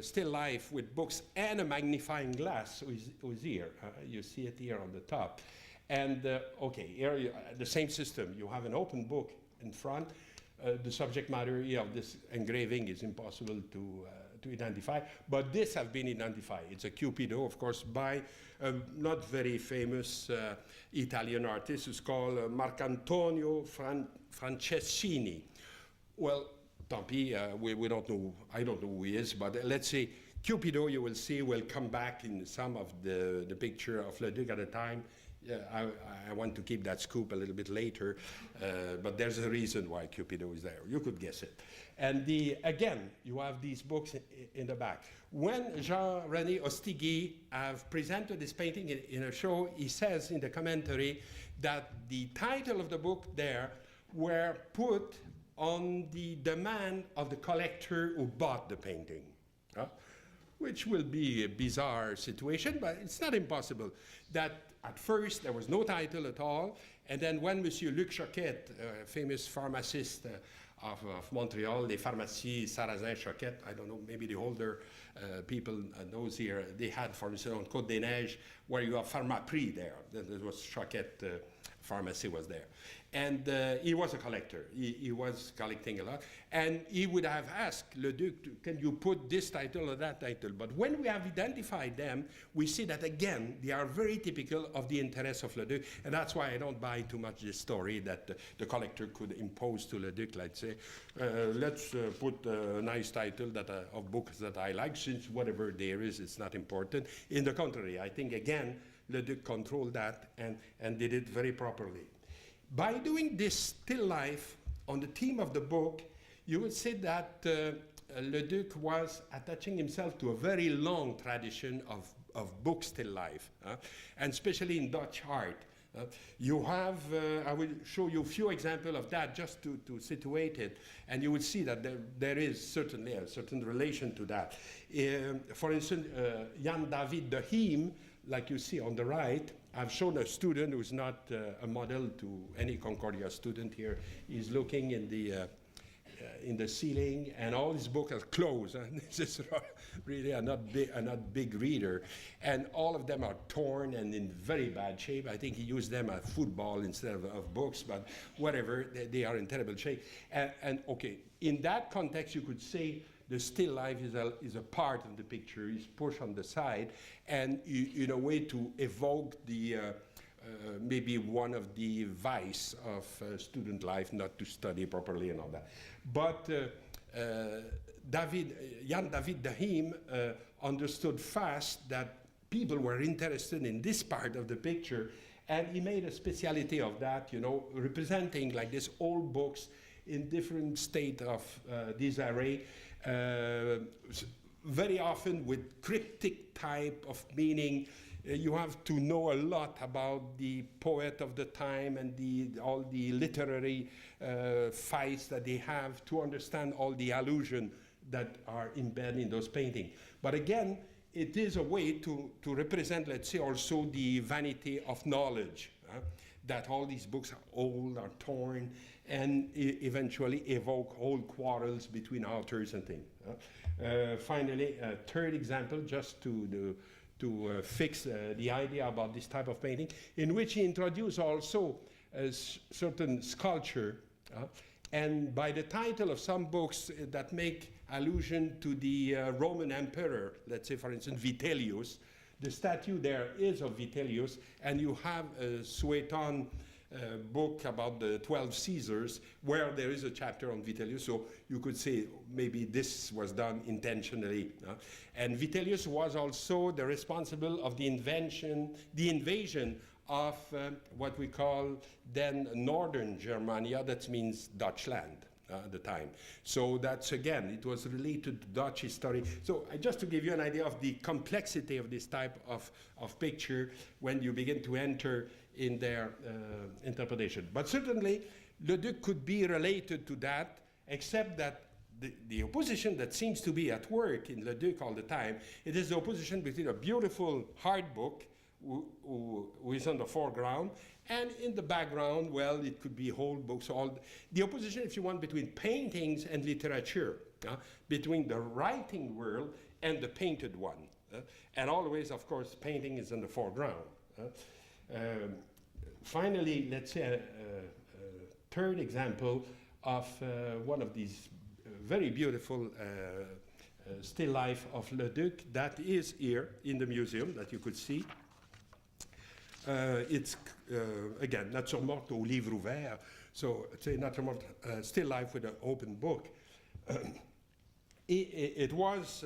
Still life with books and a magnifying glass was here. You see it here on the top. And okay, here the same system. You have an open book in front. The subject matter here of this engraving is impossible to identify, but this has been identified. It's a Cupido, of course, by a not very famous Italian artist who's called Marcantonio Franceschini. Well, tant pis, we don't know, I don't know who he is, but let's say Cupido, you will see, will come back in some of the picture of Leduc at the time. I want to keep that scoop a little bit later, but there's a reason why Cupido is there. You could guess it. And again, you have these books in the back. When Jean-René Ostigui have presented this painting in a show, he says in the commentary that the title of the book there were put on the demand of the collector who bought the painting, which will be a bizarre situation, but it's not impossible. That at first there was no title at all, and then when Monsieur Luc Choquette, famous pharmacist of Montreal, les pharmacies Sarrazin Choquette, I don't know, maybe the older people knows here, they had, for instance, on Côte des Neiges, where you have Pharmaprix there. There was Choquette pharmacy was there. And he was a collector. He was collecting a lot. And he would have asked Leduc, can you put this title or that title? But when we have identified them, we see that, again, they are very typical of the interests of Leduc. And that's why I don't buy too much this story that the collector could impose to Leduc, let's say, let's put a nice title of books that I like, since whatever there is, it's not important. In the contrary, I think, again, Leduc controlled that and did it very properly. By doing this still life on the theme of the book, you would say that Leduc was attaching himself to a very long tradition of book still life, and especially in Dutch art. You have, I will show you a few examples of that just to situate it, and you will see that there is certainly a certain relation to that. For instance, Jan David de Heem, like you see on the right, I've shown a student who's not a model to any Concordia student here. He's looking in the ceiling, and all his books are closed. This is really a not big reader, and all of them are torn and in very bad shape. I think he used them as football instead of books, but whatever, they are in terrible shape. And okay, in that context, you could say the still life is a part of the picture. It's pushed on the side, and in a way to evoke the maybe one of the vice of student life, not to study properly and all that. But Jan David de Heem understood fast that people were interested in this part of the picture, and he made a specialty of that, you know, representing like this old books in different state of disarray, very often with cryptic type of meaning. You have to know a lot about the poet of the time and all the literary fights that they have to understand all the allusion that are embedded in those paintings. But again, it is a way to represent, let's say, also the vanity of knowledge, that all these books are old, are torn, and eventually evoke old quarrels between authors and things. Finally, a third example, just to fix the idea about this type of painting, in which he introduced also a certain sculpture, and by the title of some books that make allusion to the Roman emperor, let's say for instance Vitellius. The statue there is of Vitellius, and you have a Sueton book about the 12 Caesars where there is a chapter on Vitellius, so you could say maybe this was done intentionally. And Vitellius was also the responsible of the invasion of what we call then Northern Germania, that means Dutchland at the time. So that's, again, it was related to Dutch history. So just to give you an idea of the complexity of this type of picture when you begin to enter in their interpretation. But certainly, Leduc could be related to that, except that the opposition that seems to be at work in Leduc all the time, it is the opposition between a beautiful hard book who is on the foreground, and in the background, well, it could be whole books, all the opposition, if you want, between paintings and literature, between the writing world and the painted one. And always, of course, painting is in the foreground. Finally, let's say a third example of one of these very beautiful still life of Leduc that is here in the museum that you could see. It's, again, Naturmort au livre ouvert, so it's a Naturmort still life with an open book. It was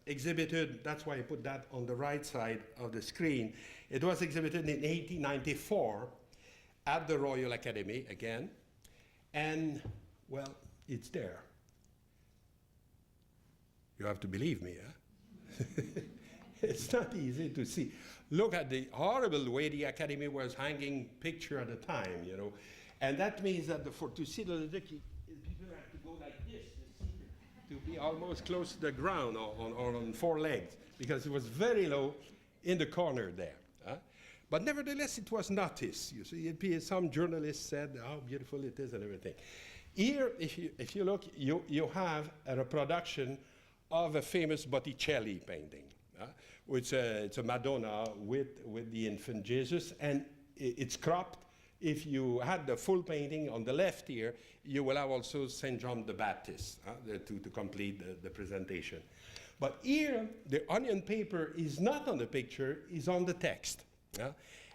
exhibited, that's why I put that on the right side of the screen. It was exhibited in 1894 at the Royal Academy again, and, well, it's there. You have to believe me, huh? It's not easy to see. Look at the horrible way the Academy was hanging picture at the time, you know. And that means that to see the Leduc, people have to go like this, to be almost close to the ground or on four legs, because it was very low in the corner there. But nevertheless, it was noticed. You see, some journalists said how beautiful it is and everything. Here, if you look, you have a reproduction of a famous Botticelli painting. It's a Madonna with the infant Jesus, and it's cropped. If you had the full painting on the left here, you will have also St. John the Baptist to complete the presentation. But here, the onion paper is not on the picture, is on the text.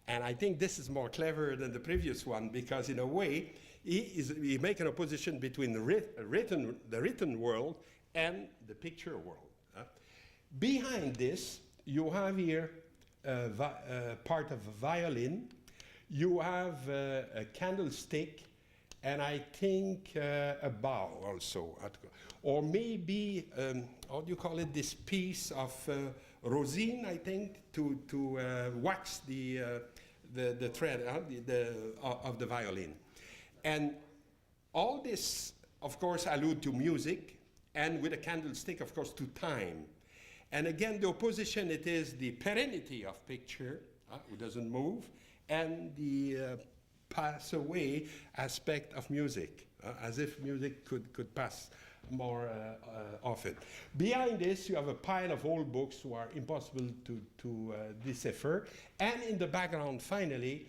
And I think this is more clever than the previous one, because in a way, he makes an opposition between the written world and the picture world. Behind this, you have here part of a violin. You have a candlestick, and I think a bow also. Or maybe, how do you call it, this piece of rosin, I think, to wax the the thread of the violin. And all this, of course, allude to music, and with a candlestick, of course, to time. And again, the opposition, it is the perennity of picture, who doesn't move, and the pass away aspect of music, as if music could pass more often. Behind this, you have a pile of old books who are impossible to decipher. And in the background, finally,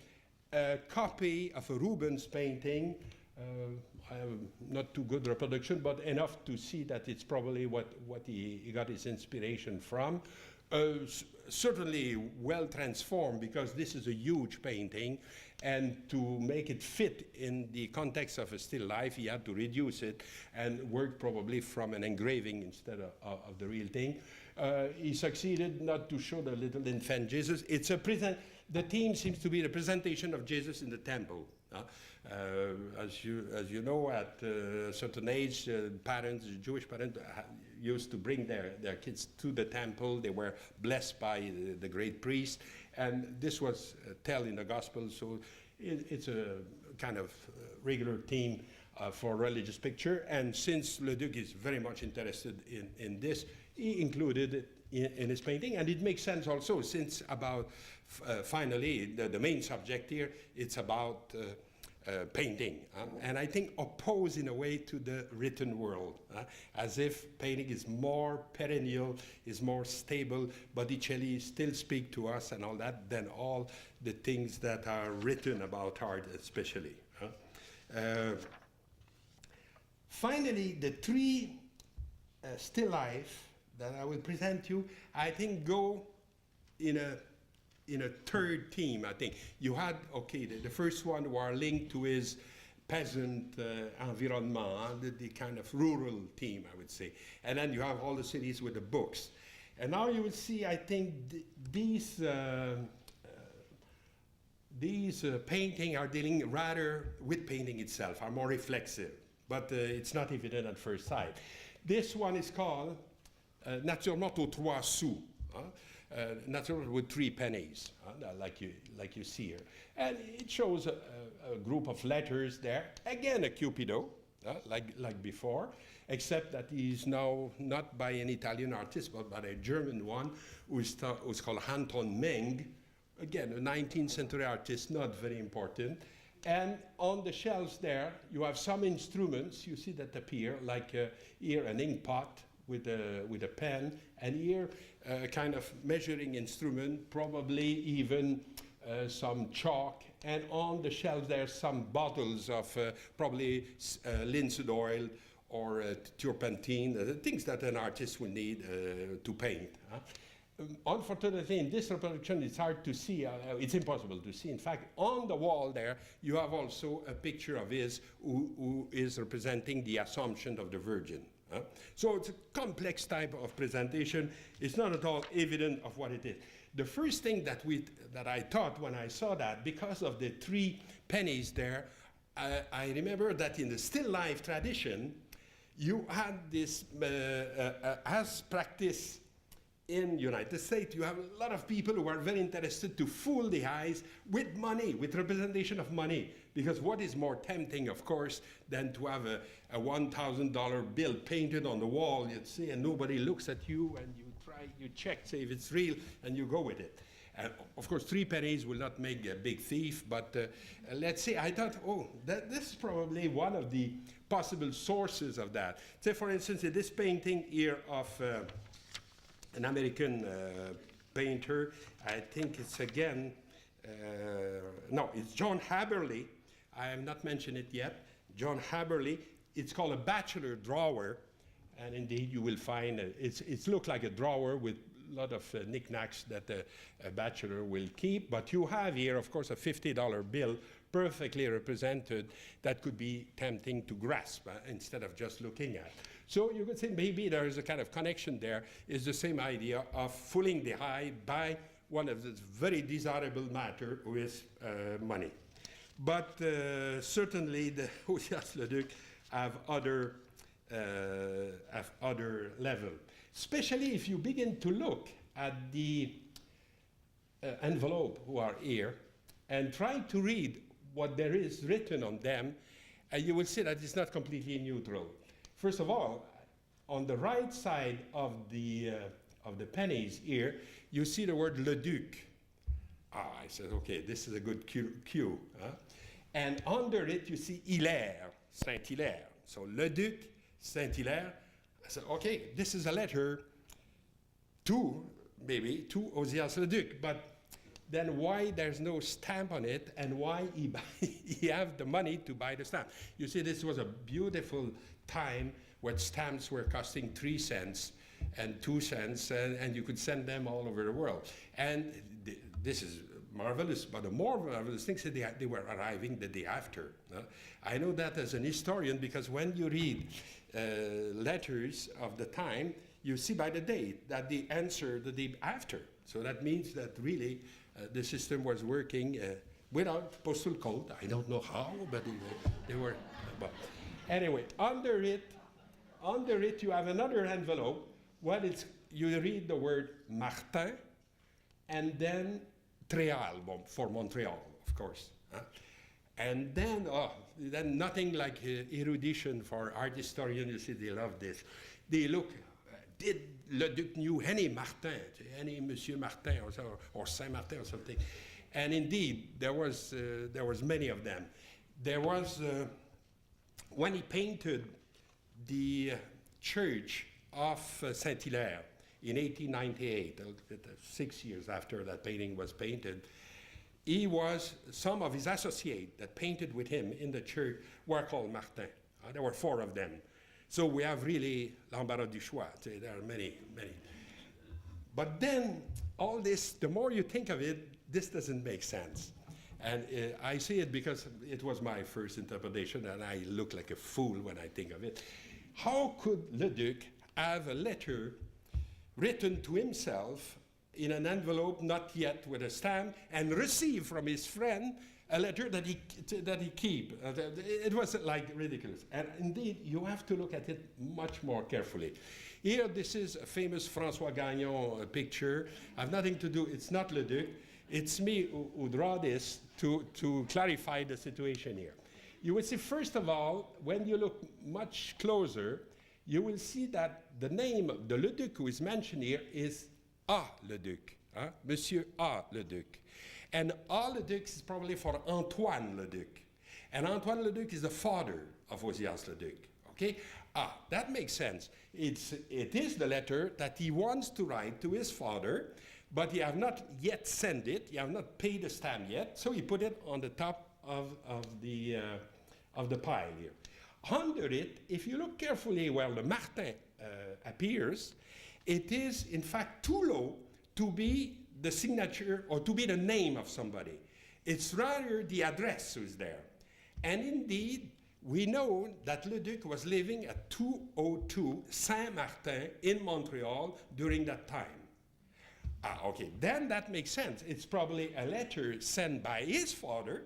a copy of a Rubens painting. I have not too good reproduction, but enough to see that it's probably what he got his inspiration from. Certainly well transformed, because this is a huge painting, and to make it fit in the context of a still life, he had to reduce it and work probably from an engraving instead of the real thing. He succeeded not to show the little infant Jesus. It's the theme seems to be the presentation of Jesus in the temple. As you know, at a certain age, parents, Jewish parents, used to bring their kids to the temple. They were blessed by the great priest, and this was told in the gospel. So it's a kind of regular theme for religious picture. And since Leduc is very much interested in this, he included it in his painting, and it makes sense also, since about finally the main subject here, it's about painting, and I think opposed in a way to the written world, as if painting is more perennial, is more stable, Botticelli still speak to us and all that, than all the things that are written about art especially. Finally, the three still life that I will present you, I think go in a third theme. I think you had, okay, the first one were linked to his peasant environment, the kind of rural theme, I would say. And then you have all the cities with the books. And now you will see, I think, these paintings are dealing rather with painting itself, are more reflexive, but it's not evident at first sight. This one is called Naturellement aux 3 sous. Natural with 3 pennies, like you see here. And it shows a group of letters there. Again, a Cupido, like before, except that he's now not by an Italian artist, but by a German one, who's called Anton Meng. Again, a 19th century artist, not very important. And on the shelves there, you have some instruments, you see that appear, like here an ink pot with a pen, and here a kind of measuring instrument, probably even some chalk, and on the shelves there's some bottles of probably linseed oil or turpentine, things that an artist would need to paint. Unfortunately, in this reproduction, it's hard to see. It's impossible to see. In fact, on the wall there, you have also a picture of his who is representing the Assumption of the Virgin. So it's a complex type of presentation. It's not at all evident of what it is. The first thing that I thought when I saw that, because of the 3 pennies there, I remember that in the still life tradition, you had this, as practice in the United States, you have a lot of people who are very interested to fool the eyes with money, with representation of money. Because what is more tempting, of course, than to have a $1,000 bill painted on the wall, you'd see, and nobody looks at you, and you check, say if it's real, and you go with it. And of course, 3 pennies will not make a big thief, but let's say, I thought, this is probably one of the possible sources of that. Say, for instance, in this painting here of an American painter, I think it's again, no, it's John Haberly. I have not mentioned it yet. John Haberly. It's called a bachelor drawer, and indeed you will find it's look like a drawer with a lot of knickknacks that a bachelor will keep. But you have here, of course, a $50 bill perfectly represented that could be tempting to grasp instead of just looking at. So you could say maybe there is a kind of connection there. It's the same idea of fooling the eye by one of the very desirable matter with money. But certainly the Ozias Leduc have other level. Especially if you begin to look at the envelope who are here, and try to read what there is written on them, and you will see that it's not completely neutral. First of all, on the right side of the pennies here, you see the word Leduc. I said, okay, this is a good cue. Huh? And under it, you see Hilaire, Saint-Hilaire. So Leduc, Saint-Hilaire. I said, okay, this is a letter to Ozias Leduc, but then why there's no stamp on it, and why he have the money to buy the stamp? You see, this was a beautiful time when stamps were costing 3 cents and 2 cents, and you could send them all over the world. And this is marvelous, but the more marvelous thing is that they were arriving the day after. I know that as an historian, because when you read letters of the time, you see by the date that they answer the day after. So that means that really the system was working without postal code. I don't know how, but they were. But anyway, under it you have another envelope. You read the word Martin, and then Tréal, for Montreal, of course. And then nothing like erudition for art historians. You see, they love this. They look, did Leduc knew any Martin, any Monsieur Martin or Saint Martin or something? And indeed, there was many of them. There was, when he painted the church of Saint-Hilaire in 1898, 6 years after that painting was painted, some of his associates that painted with him in the church were called Martin. There were 4 of them. So we have really l'embarras du choix. There are many, many. But then all this, the more you think of it, this doesn't make sense. And I see it because it was my first interpretation, and I look like a fool when I think of it. How could Leduc have a letter written to himself in an envelope, not yet with a stamp, and receive from his friend a letter that he keep? It was like ridiculous. And indeed, you have to look at it much more carefully. Here, this is a famous François-Marc Gagnon picture. I have nothing to do, it's not Leduc. It's me who draw this to clarify the situation here. You will see, first of all, when you look much closer, you will see that the name of the Leduc who is mentioned here is A. Leduc, Monsieur A. Leduc. And A. Leduc is probably for Antoine Leduc. And Antoine Leduc is the father of Ozias Leduc, okay? That makes sense. It is the letter that he wants to write to his father, but he have not yet sent it, he have not paid the stamp yet, so he put it on the top of the pile here. Under it, if you look carefully where the Martin appears, it is in fact too low to be the signature or to be the name of somebody. It's rather the address who's there. And indeed, we know that Leduc was living at 202 Saint-Martin in Montreal during that time. Okay, then that makes sense. It's probably a letter sent by his father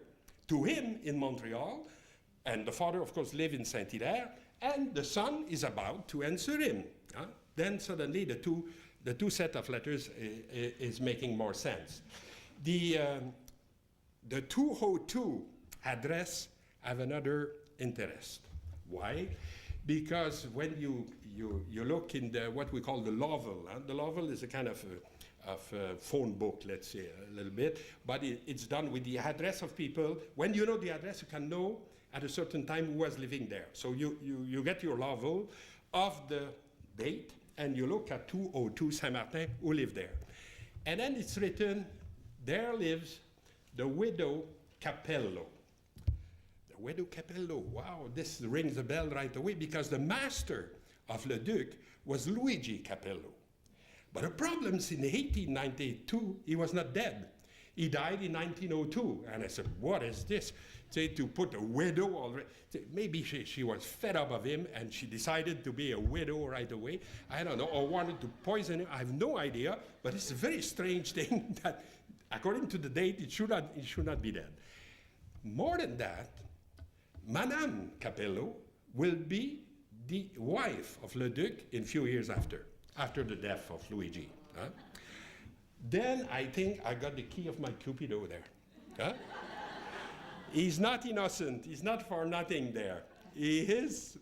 to him in Montreal, and the father, of course, lived in Saint-Hilaire, and the son is about to answer him. Then suddenly the two set of letters is making more sense. The 202 address have another interest. Why? Because when you look in what we call the Lovell, the Lovell is a kind of phone book, let's say, a little bit, but it's done with the address of people. When you know the address, you can know at a certain time who was living there. So you get your Lovell of the date, and you look at 202 Saint-Martin, who lived there. And then it's written, there lives the widow Capello. The widow Capello, wow, this rings a bell right away, because the master of Leduc was Luigi Capello. But the problem is in 1892, he was not dead. He died in 1902. And I said, what is this? To put a widow already. Maybe she was fed up of him and she decided to be a widow right away. I don't know, or wanted to poison him. I have no idea, but it's a very strange thing that according to the date, it should not be dead. More than that, Madame Capello will be the wife of Leduc in a few years after the death of Luigi. Then I think I got the key of my Cupido there. Huh? He's not innocent. He's not for nothing there. He is.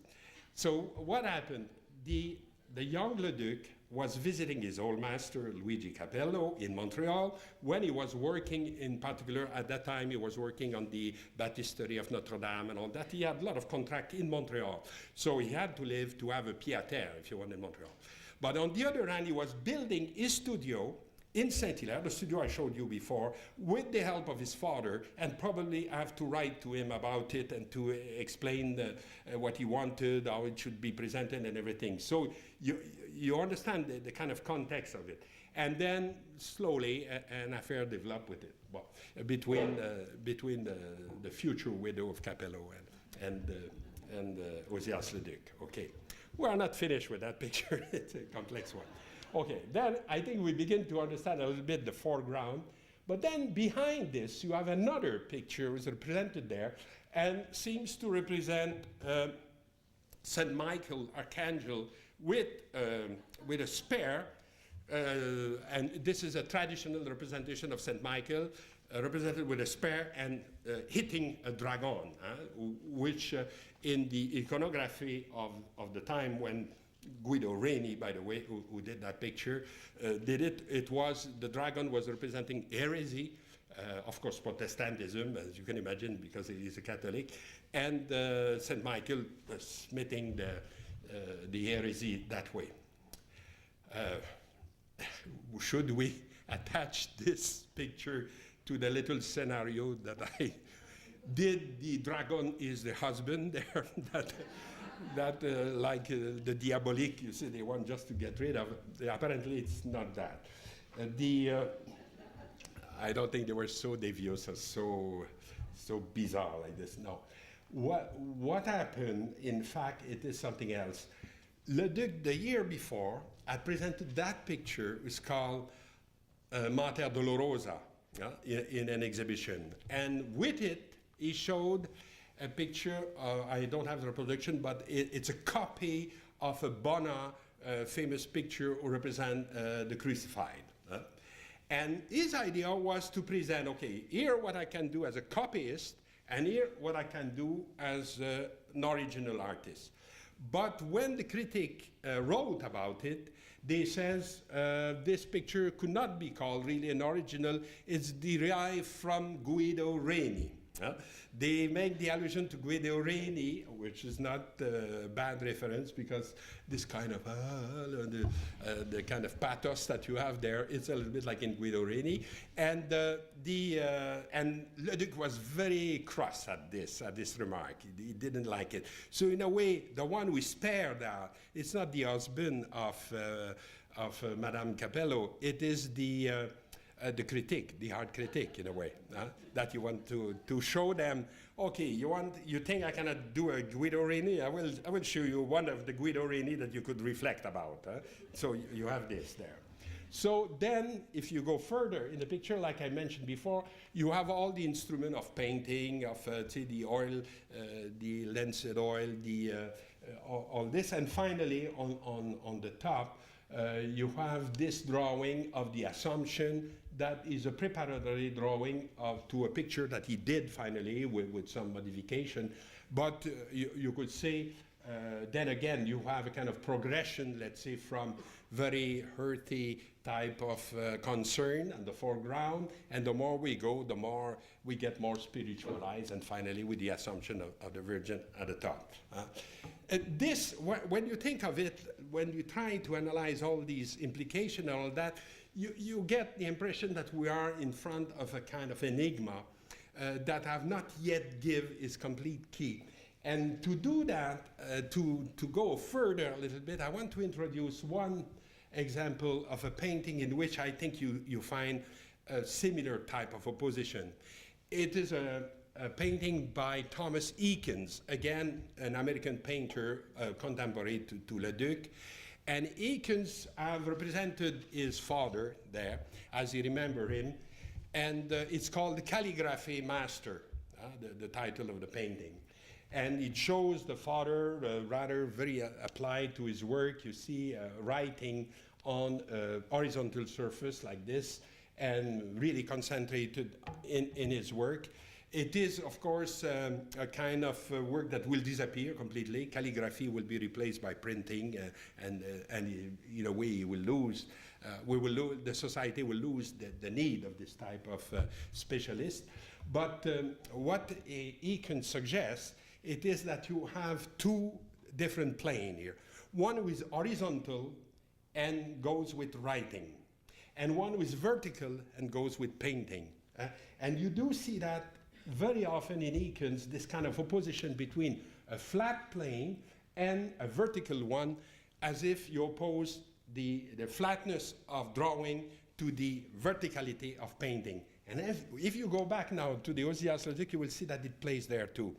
So what happened? The young Leduc was visiting his old master, Luigi Capello, in Montreal, when he was working, in particular, at that time, he was working on the Baptistery of Notre Dame and all that. He had a lot of contract in Montreal. So he had to live to have a pied-à-terre, if you want, in Montreal. But on the other hand, he was building his studio in Saint-Hilaire, the studio I showed you before, with the help of his father, and probably have to write to him about it and to explain what he wanted, how it should be presented and everything. So you understand the kind of context of it. And then slowly an affair developed with it, well, between the future widow of Capello and Ozias Leduc. Okay, we are not finished with that picture. It's a complex one. Okay, then I think we begin to understand a little bit the foreground. But then behind this, you have another picture which is represented there and seems to represent St. Michael, Archangel, with a spear. And this is a traditional representation of St. Michael, represented with a spear and hitting a dragon, which in the iconography of the time when Guido Reni, by the way, who did that picture, did it. It was, the dragon was representing heresy, of course Protestantism, as you can imagine, because he is a Catholic, and St. Michael smithing the heresy that way. Should we attach this picture to the little scenario that I did? The dragon is the husband there, that like the diabolique, you see, they want just to get rid of. Apparently, it's not that. I don't think they were so devious or so bizarre like this. No. What happened, in fact, it is something else. Leduc, the year before, had presented that picture. It's called Mater Dolorosa in an exhibition. And with it, he showed a picture, I don't have the reproduction, but it's a copy of a Bona famous picture who represent the crucified. And his idea was to present, okay, here what I can do as a copyist, and here what I can do as an original artist. But when the critic wrote about it, they says this picture could not be called really an original. It's derived from Guido Reni. They make the allusion to Guido Reni, which is not a bad reference, because this kind of the kind of pathos that you have there, it's a little bit like in Guido Reni. And and Leduc was very cross at this remark. He didn't like it. So in a way, the one we spared out, it's not the husband of Madame Capello. It is the critic, the hard critic, in a way, that you want to show them. Okay, you think I cannot do a Guido Reni? I will show you one of the Guido Reni that you could reflect about. So you have this there. So then, if you go further in the picture, like I mentioned before, you have all the instrument of painting, of the oil, the linseed oil, all this, and finally on the top, you have this drawing of the Assumption. That is a preparatory drawing to a picture that he did finally with some modification. But you could say, then again, you have a kind of progression, let's say, from very earthy type of concern in the foreground. And the more we go, the more we get more spiritualized. And finally, with the Assumption of the Virgin at the top. This, when you think of it, when you try to analyze all these implications and all that, you get the impression that we are in front of a kind of enigma that have not yet give its complete key. And to do that, to go further a little bit, I want to introduce one example of a painting in which I think you find a similar type of opposition. It is a painting by Thomas Eakins, again, an American painter contemporary to Leduc. And Eakins have represented his father there, as you remember him, and it's called the Calligraphy Master, the title of the painting. And it shows the father rather very applied to his work. You see writing on a horizontal surface like this, and really concentrated in his work. It is, of course, a kind of work that will disappear completely. Calligraphy will be replaced by printing, and in a way, you will lose. The society will lose the need of this type of specialist. But what he can suggest, it is that you have two different planes here. One is horizontal and goes with writing, and one is vertical and goes with painting. And you do see that very often in icons, this kind of opposition between a flat plane and a vertical one, as if you oppose the flatness of drawing to the verticality of painting. And if you go back now to the Ozias Leduc, you will see that it plays there too.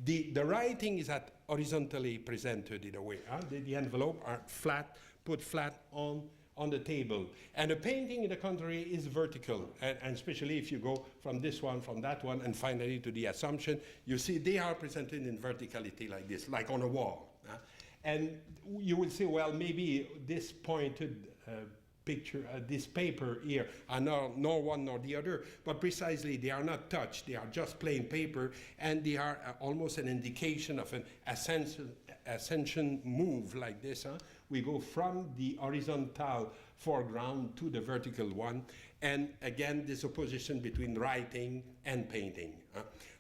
The writing is horizontally presented in a way. The envelope are flat, put flat on the table. And the painting, in the contrary, is vertical. And especially if you go from this one, from that one, and finally to the Assumption, you see they are presented in verticality like this, like on a wall. And you will say, well, maybe this pointed picture, this paper here, are nor one nor the other, but precisely they are not touched. They are just plain paper, and they are almost an indication of an ascension move like this. We go from the horizontal foreground to the vertical one, and again, this opposition between writing and painting.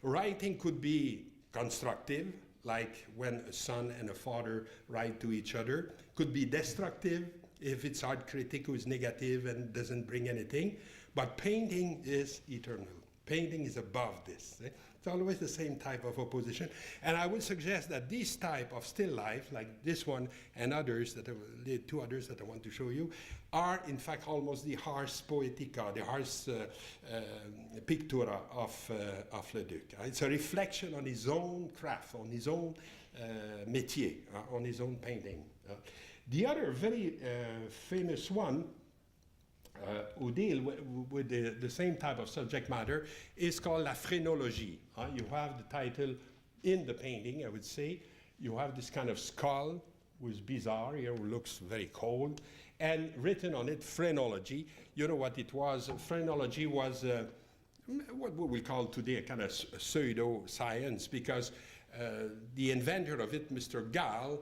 Writing could be constructive, like when a son and a father write to each other, could be destructive, if it's art critic who is negative and doesn't bring anything, but painting is eternal. Painting is above this. It's always the same type of opposition. And I would suggest that this type of still life, like this one and others, the two others that I want to show you, are in fact almost the ars poetica, the ars pictura of Leduc. It's a reflection on his own craft, on his own métier, on his own painting. The other very famous one who deal with the same type of subject matter is called La Phrénologie. You have the title in the painting, I would say. You have this kind of skull, who is bizarre here, who looks very cold, and written on it, phrenology. You know what it was? Phrenology was what we call today a kind of pseudo-science, because the inventor of it, Mr. Gall,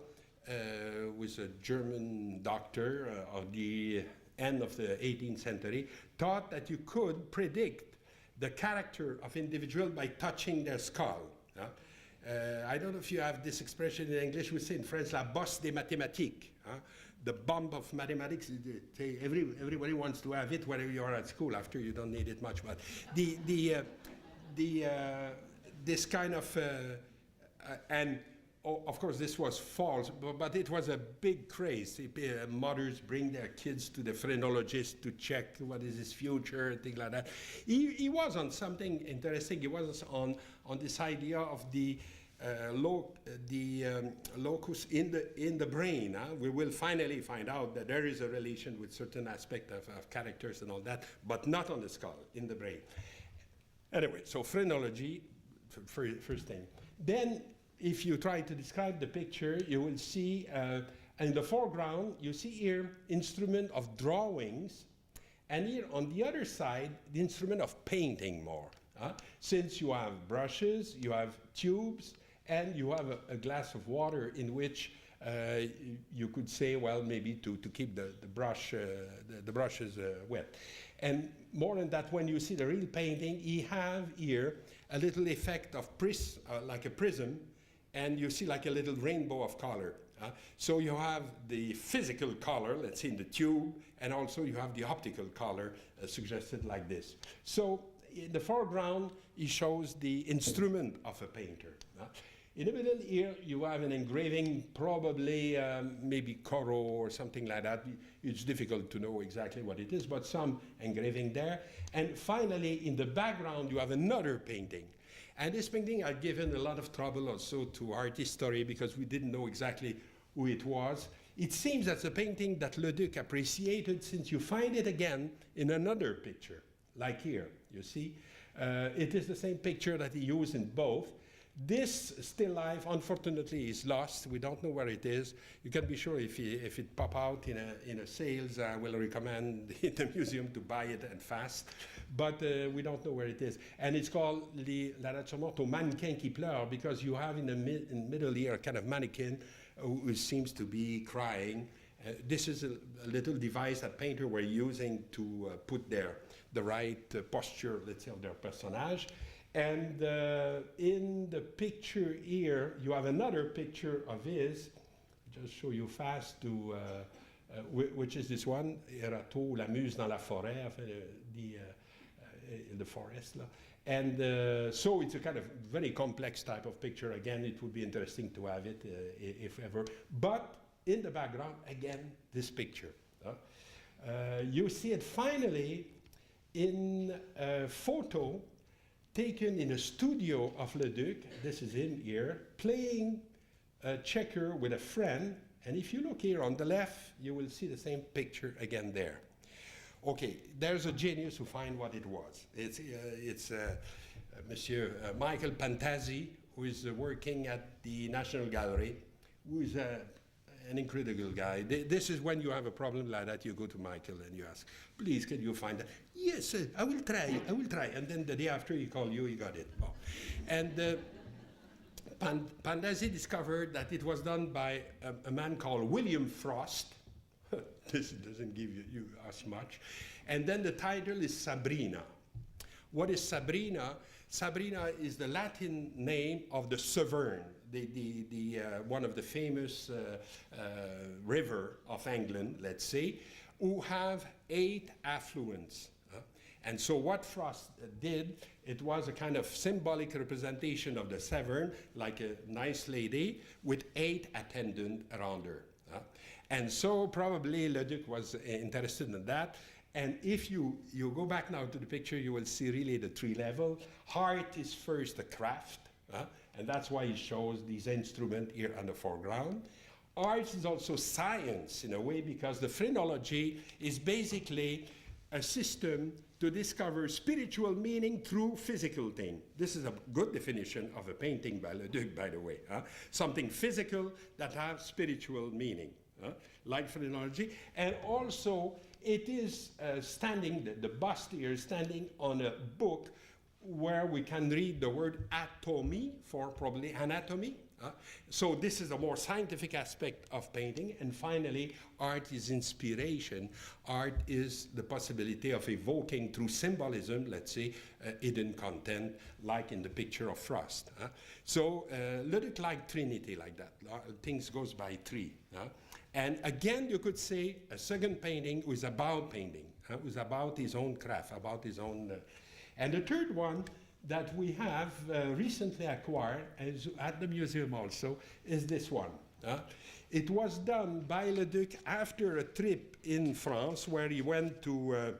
was a German doctor of the end of the 18th century, thought that you could predict the character of individual by touching their skull. I don't know if you have this expression in English. We say in French, la bosse des mathématiques. The bomb of mathematics. Everybody wants to have it, whether you are at school. After, you don't need it much. But this kind of and of course, this was false, but it was a big craze. Mothers bring their kids to the phrenologist to check what is his future, things like that. He was on something interesting. He was on this idea of the locus in the brain. We will finally find out that there is a relation with certain aspect of characters and all that, but not on the skull, in the brain. Anyway, so phrenology, first thing. Then, if you try to describe the picture, you will see in the foreground, you see here instrument of drawings, and here on the other side, the instrument of painting more. Since you have brushes, you have tubes, and you have a glass of water in which you could say, well, maybe to keep the brushes wet. And more than that, when you see the real painting, he have here a little effect of like a prism, and you see like a little rainbow of color. So you have the physical color, let's say in the tube, and also you have the optical color suggested like this. So in the foreground, he shows the instrument of a painter. In the middle here, you have an engraving, probably maybe Corot or something like that. It's difficult to know exactly what it is, but some engraving there. And finally, in the background, you have another painting. And this painting had given a lot of trouble also to art history because we didn't know exactly who it was. It seems that's a painting that Leduc appreciated, since you find it again in another picture, like here, you see. It is the same picture that he used in both. This still life, unfortunately, is lost. We don't know where it is. You can be sure if it pop out in a sales, I will recommend the museum to buy it and fast. But we don't know where it is. And it's called la rature morte au mannequin qui pleure, because you have in the middle here a kind of mannequin who seems to be crying. This is a little device that painters were using to put the right posture, let's say, of their personage. And in the picture here, you have another picture of his. Just show you fast to, which is this one, Erato, la muse dans la forêt, the forest. Là. And so it's a kind of very complex type of picture. Again, it would be interesting to have it if ever. But in the background, again, this picture. You see it finally in a photo taken in a studio of Leduc. This is him here, playing a checker with a friend. And if you look here on the left, you will see the same picture again there. Okay, there's a genius who find what it was. It's Monsieur Michael Pantazzi, who is working at the National Gallery, who is an incredible guy. This is when you have a problem like that, you go to Michael and you ask, please, can you find that? Yes, I will try. And then the day after he called you, he got it. Oh. And Pantazzi discovered that it was done by a man called William Frost. This doesn't give you us much. And then the title is Sabrina. What is Sabrina? Sabrina is the Latin name of the Severn, one of the famous river of England, let's say, who have 8 affluents. And so what Frost did, it was a kind of symbolic representation of the Severn, like a nice lady with 8 attendants around her. And so probably Leduc was interested in that. And if you go back now to the picture, you will see really the 3 levels. Art is first a craft, and that's why he shows these instruments here on the foreground. Art is also science in a way, because the phrenology is basically a system to discover spiritual meaning through physical thing. This is a good definition of a painting by Leduc, by the way. Something physical that has spiritual meaning, like phrenology. And also, it is standing, the bust here is standing on a book where we can read the word atomy for probably anatomy. So this is a more scientific aspect of painting. And finally, art is inspiration. Art is the possibility of evoking through symbolism, let's say, hidden content, like in the picture of Frost. So Leduc like Trinity like that. Things goes by 3. And again, you could say a second painting was about painting, was about his own craft, about his own. And the third one that we have recently acquired at the museum also is this one. It was done by Leduc after a trip in France where he went to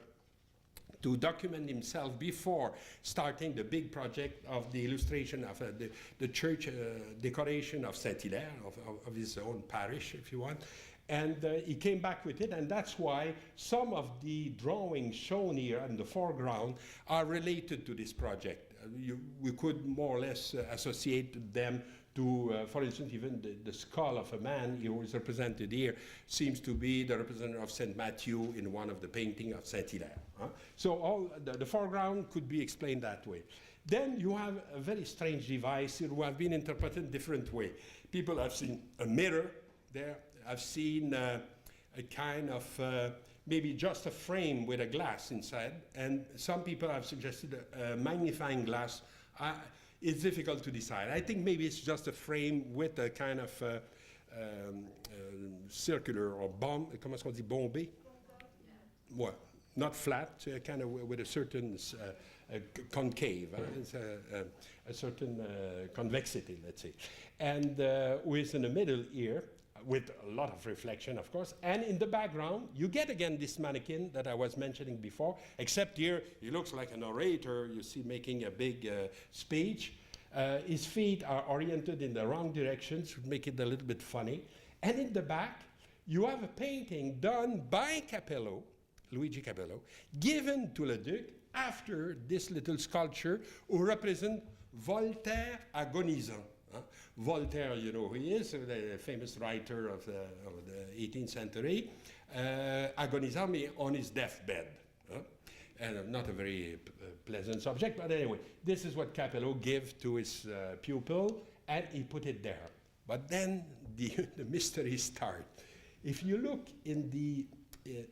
document himself before starting the big project of the illustration of the church decoration of Saint-Hilaire, of his own parish, if you want. And he came back with it, and that's why some of the drawings shown here in the foreground are related to this project. We could more or less associate them to, for instance, even the skull of a man who is represented here seems to be the representative of St. Matthew in one of the paintings of Saint-Hilaire. So all the foreground could be explained that way. Then you have a very strange device here who have been interpreted different way. People have seen a mirror there. I've seen a kind of maybe just a frame with a glass inside, and some people have suggested a magnifying glass. It's difficult to decide. I think maybe it's just a frame with a kind of circular or bomb. Comment est-ce qu'on dit bombé? What? Not flat, kind of with a certain concave, it's a certain convexity, let's say, and with in the middle here, with a lot of reflection, of course. And in the background, you get again this mannequin that I was mentioning before, except here, he looks like an orator, you see, making a big speech. His feet are oriented in the wrong directions, which make it a little bit funny. And in the back, you have a painting done by Capello, Luigi Capello, given to Leduc after this little sculpture, who represent Voltaire agonisant. Voltaire, you know who he is, the famous writer of the 18th century, agonisant on his deathbed. And not a very pleasant subject, but anyway, this is what Capello gave to his pupil, and he put it there. But then the mystery starts. If you look in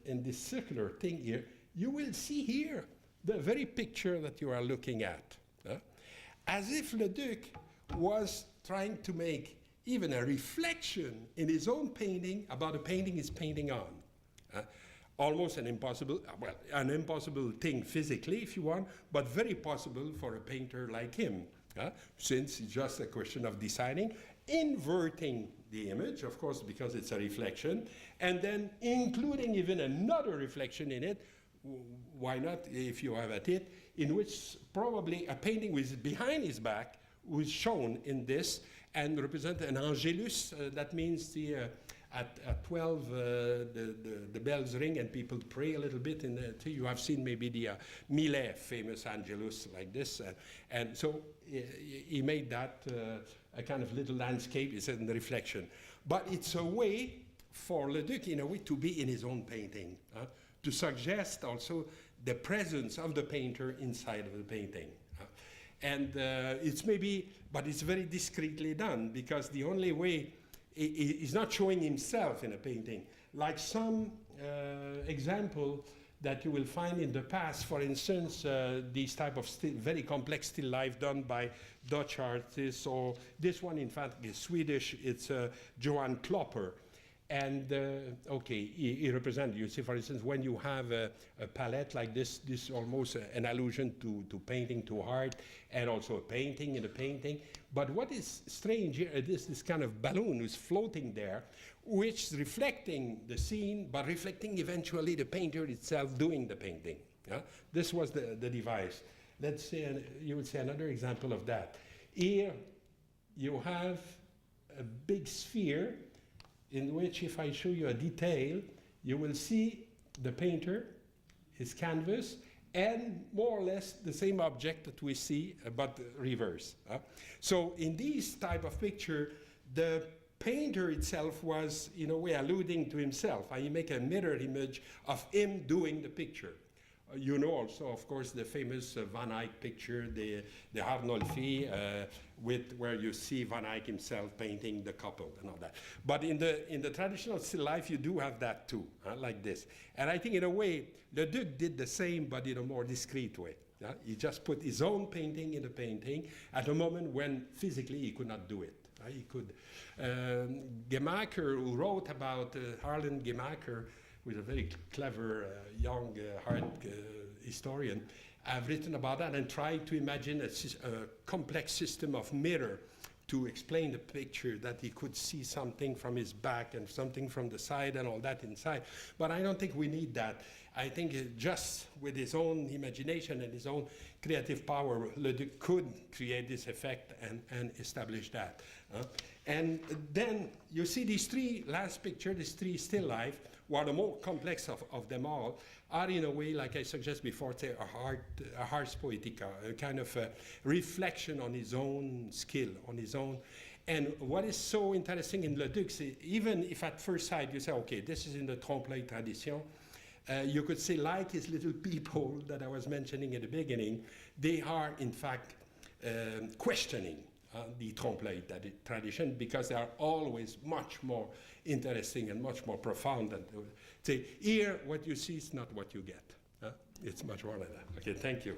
this circular thing here, you will see here the very picture that you are looking at. As if Leduc was trying to make even a reflection in his own painting about the painting he's painting on. Almost an impossible thing physically, if you want, but very possible for a painter like him, since it's just a question of deciding, inverting the image, of course, because it's a reflection, and then including even another reflection in it. Why not, if you have at it, in which probably a painting with behind his back was shown in this and represent an angelus. That means at 12 the bells ring and people pray a little bit. You have seen maybe the Millet famous angelus like this, and so he made that a kind of little landscape. It's in the reflection, but it's a way for Leduc in a way to be in his own painting. To suggest also the presence of the painter inside of the painting. And it's maybe, but it's very discreetly done, because the only way, he's not showing himself in a painting. Like some example that you will find in the past, for instance, these type of very complex still life done by Dutch artists, or this one in fact is Swedish, it's Johan Klopper. And, okay, he represents, you see, for instance, when you have a palette like this, this is almost an allusion to painting, to art, and also a painting in a painting. But what is strange here is this kind of balloon who's floating there, which is reflecting the scene, but reflecting eventually the painter itself doing the painting. This was the device. Let's say, you would say another example of that. Here, you have a big sphere, in which, if I show you a detail, you will see the painter, his canvas, and more or less the same object that we see, but reverse. So in this type of picture, the painter itself was, in a way, alluding to himself. You make a mirror image of him doing the picture. You know also, of course, the famous Van Eyck picture, the Arnolfi, where you see Van Eyck himself painting the couple and all that. But in the traditional still life, you do have that too, like this. And I think in a way, Leduc did the same, but in a more discreet way. He just put his own painting in the painting at a moment when physically he could not do it. He could. Gemaker, who wrote about Harlan Gemaker, who is a very clever young art historian, I've written about that and tried to imagine a complex system of mirror to explain the picture, that he could see something from his back and something from the side and all that inside. But I don't think we need that. I think just with his own imagination and his own creative power, Leduc could create this effect and establish that. And then you see these three last pictures, these three still life, while the more complex of them all are in a way, like I suggested before, say a ars poetica, a kind of a reflection on his own skill, on his own. And what is so interesting in Leduc, even if at first sight you say, okay, this is in the trompe-l'œil tradition, you could say, like his little people that I was mentioning at the beginning, they are in fact questioning the trompe-l'œil tradition, because they are always much more interesting and much more profound than say, here what you see is not what you get. It's much more like that. Okay, thank you.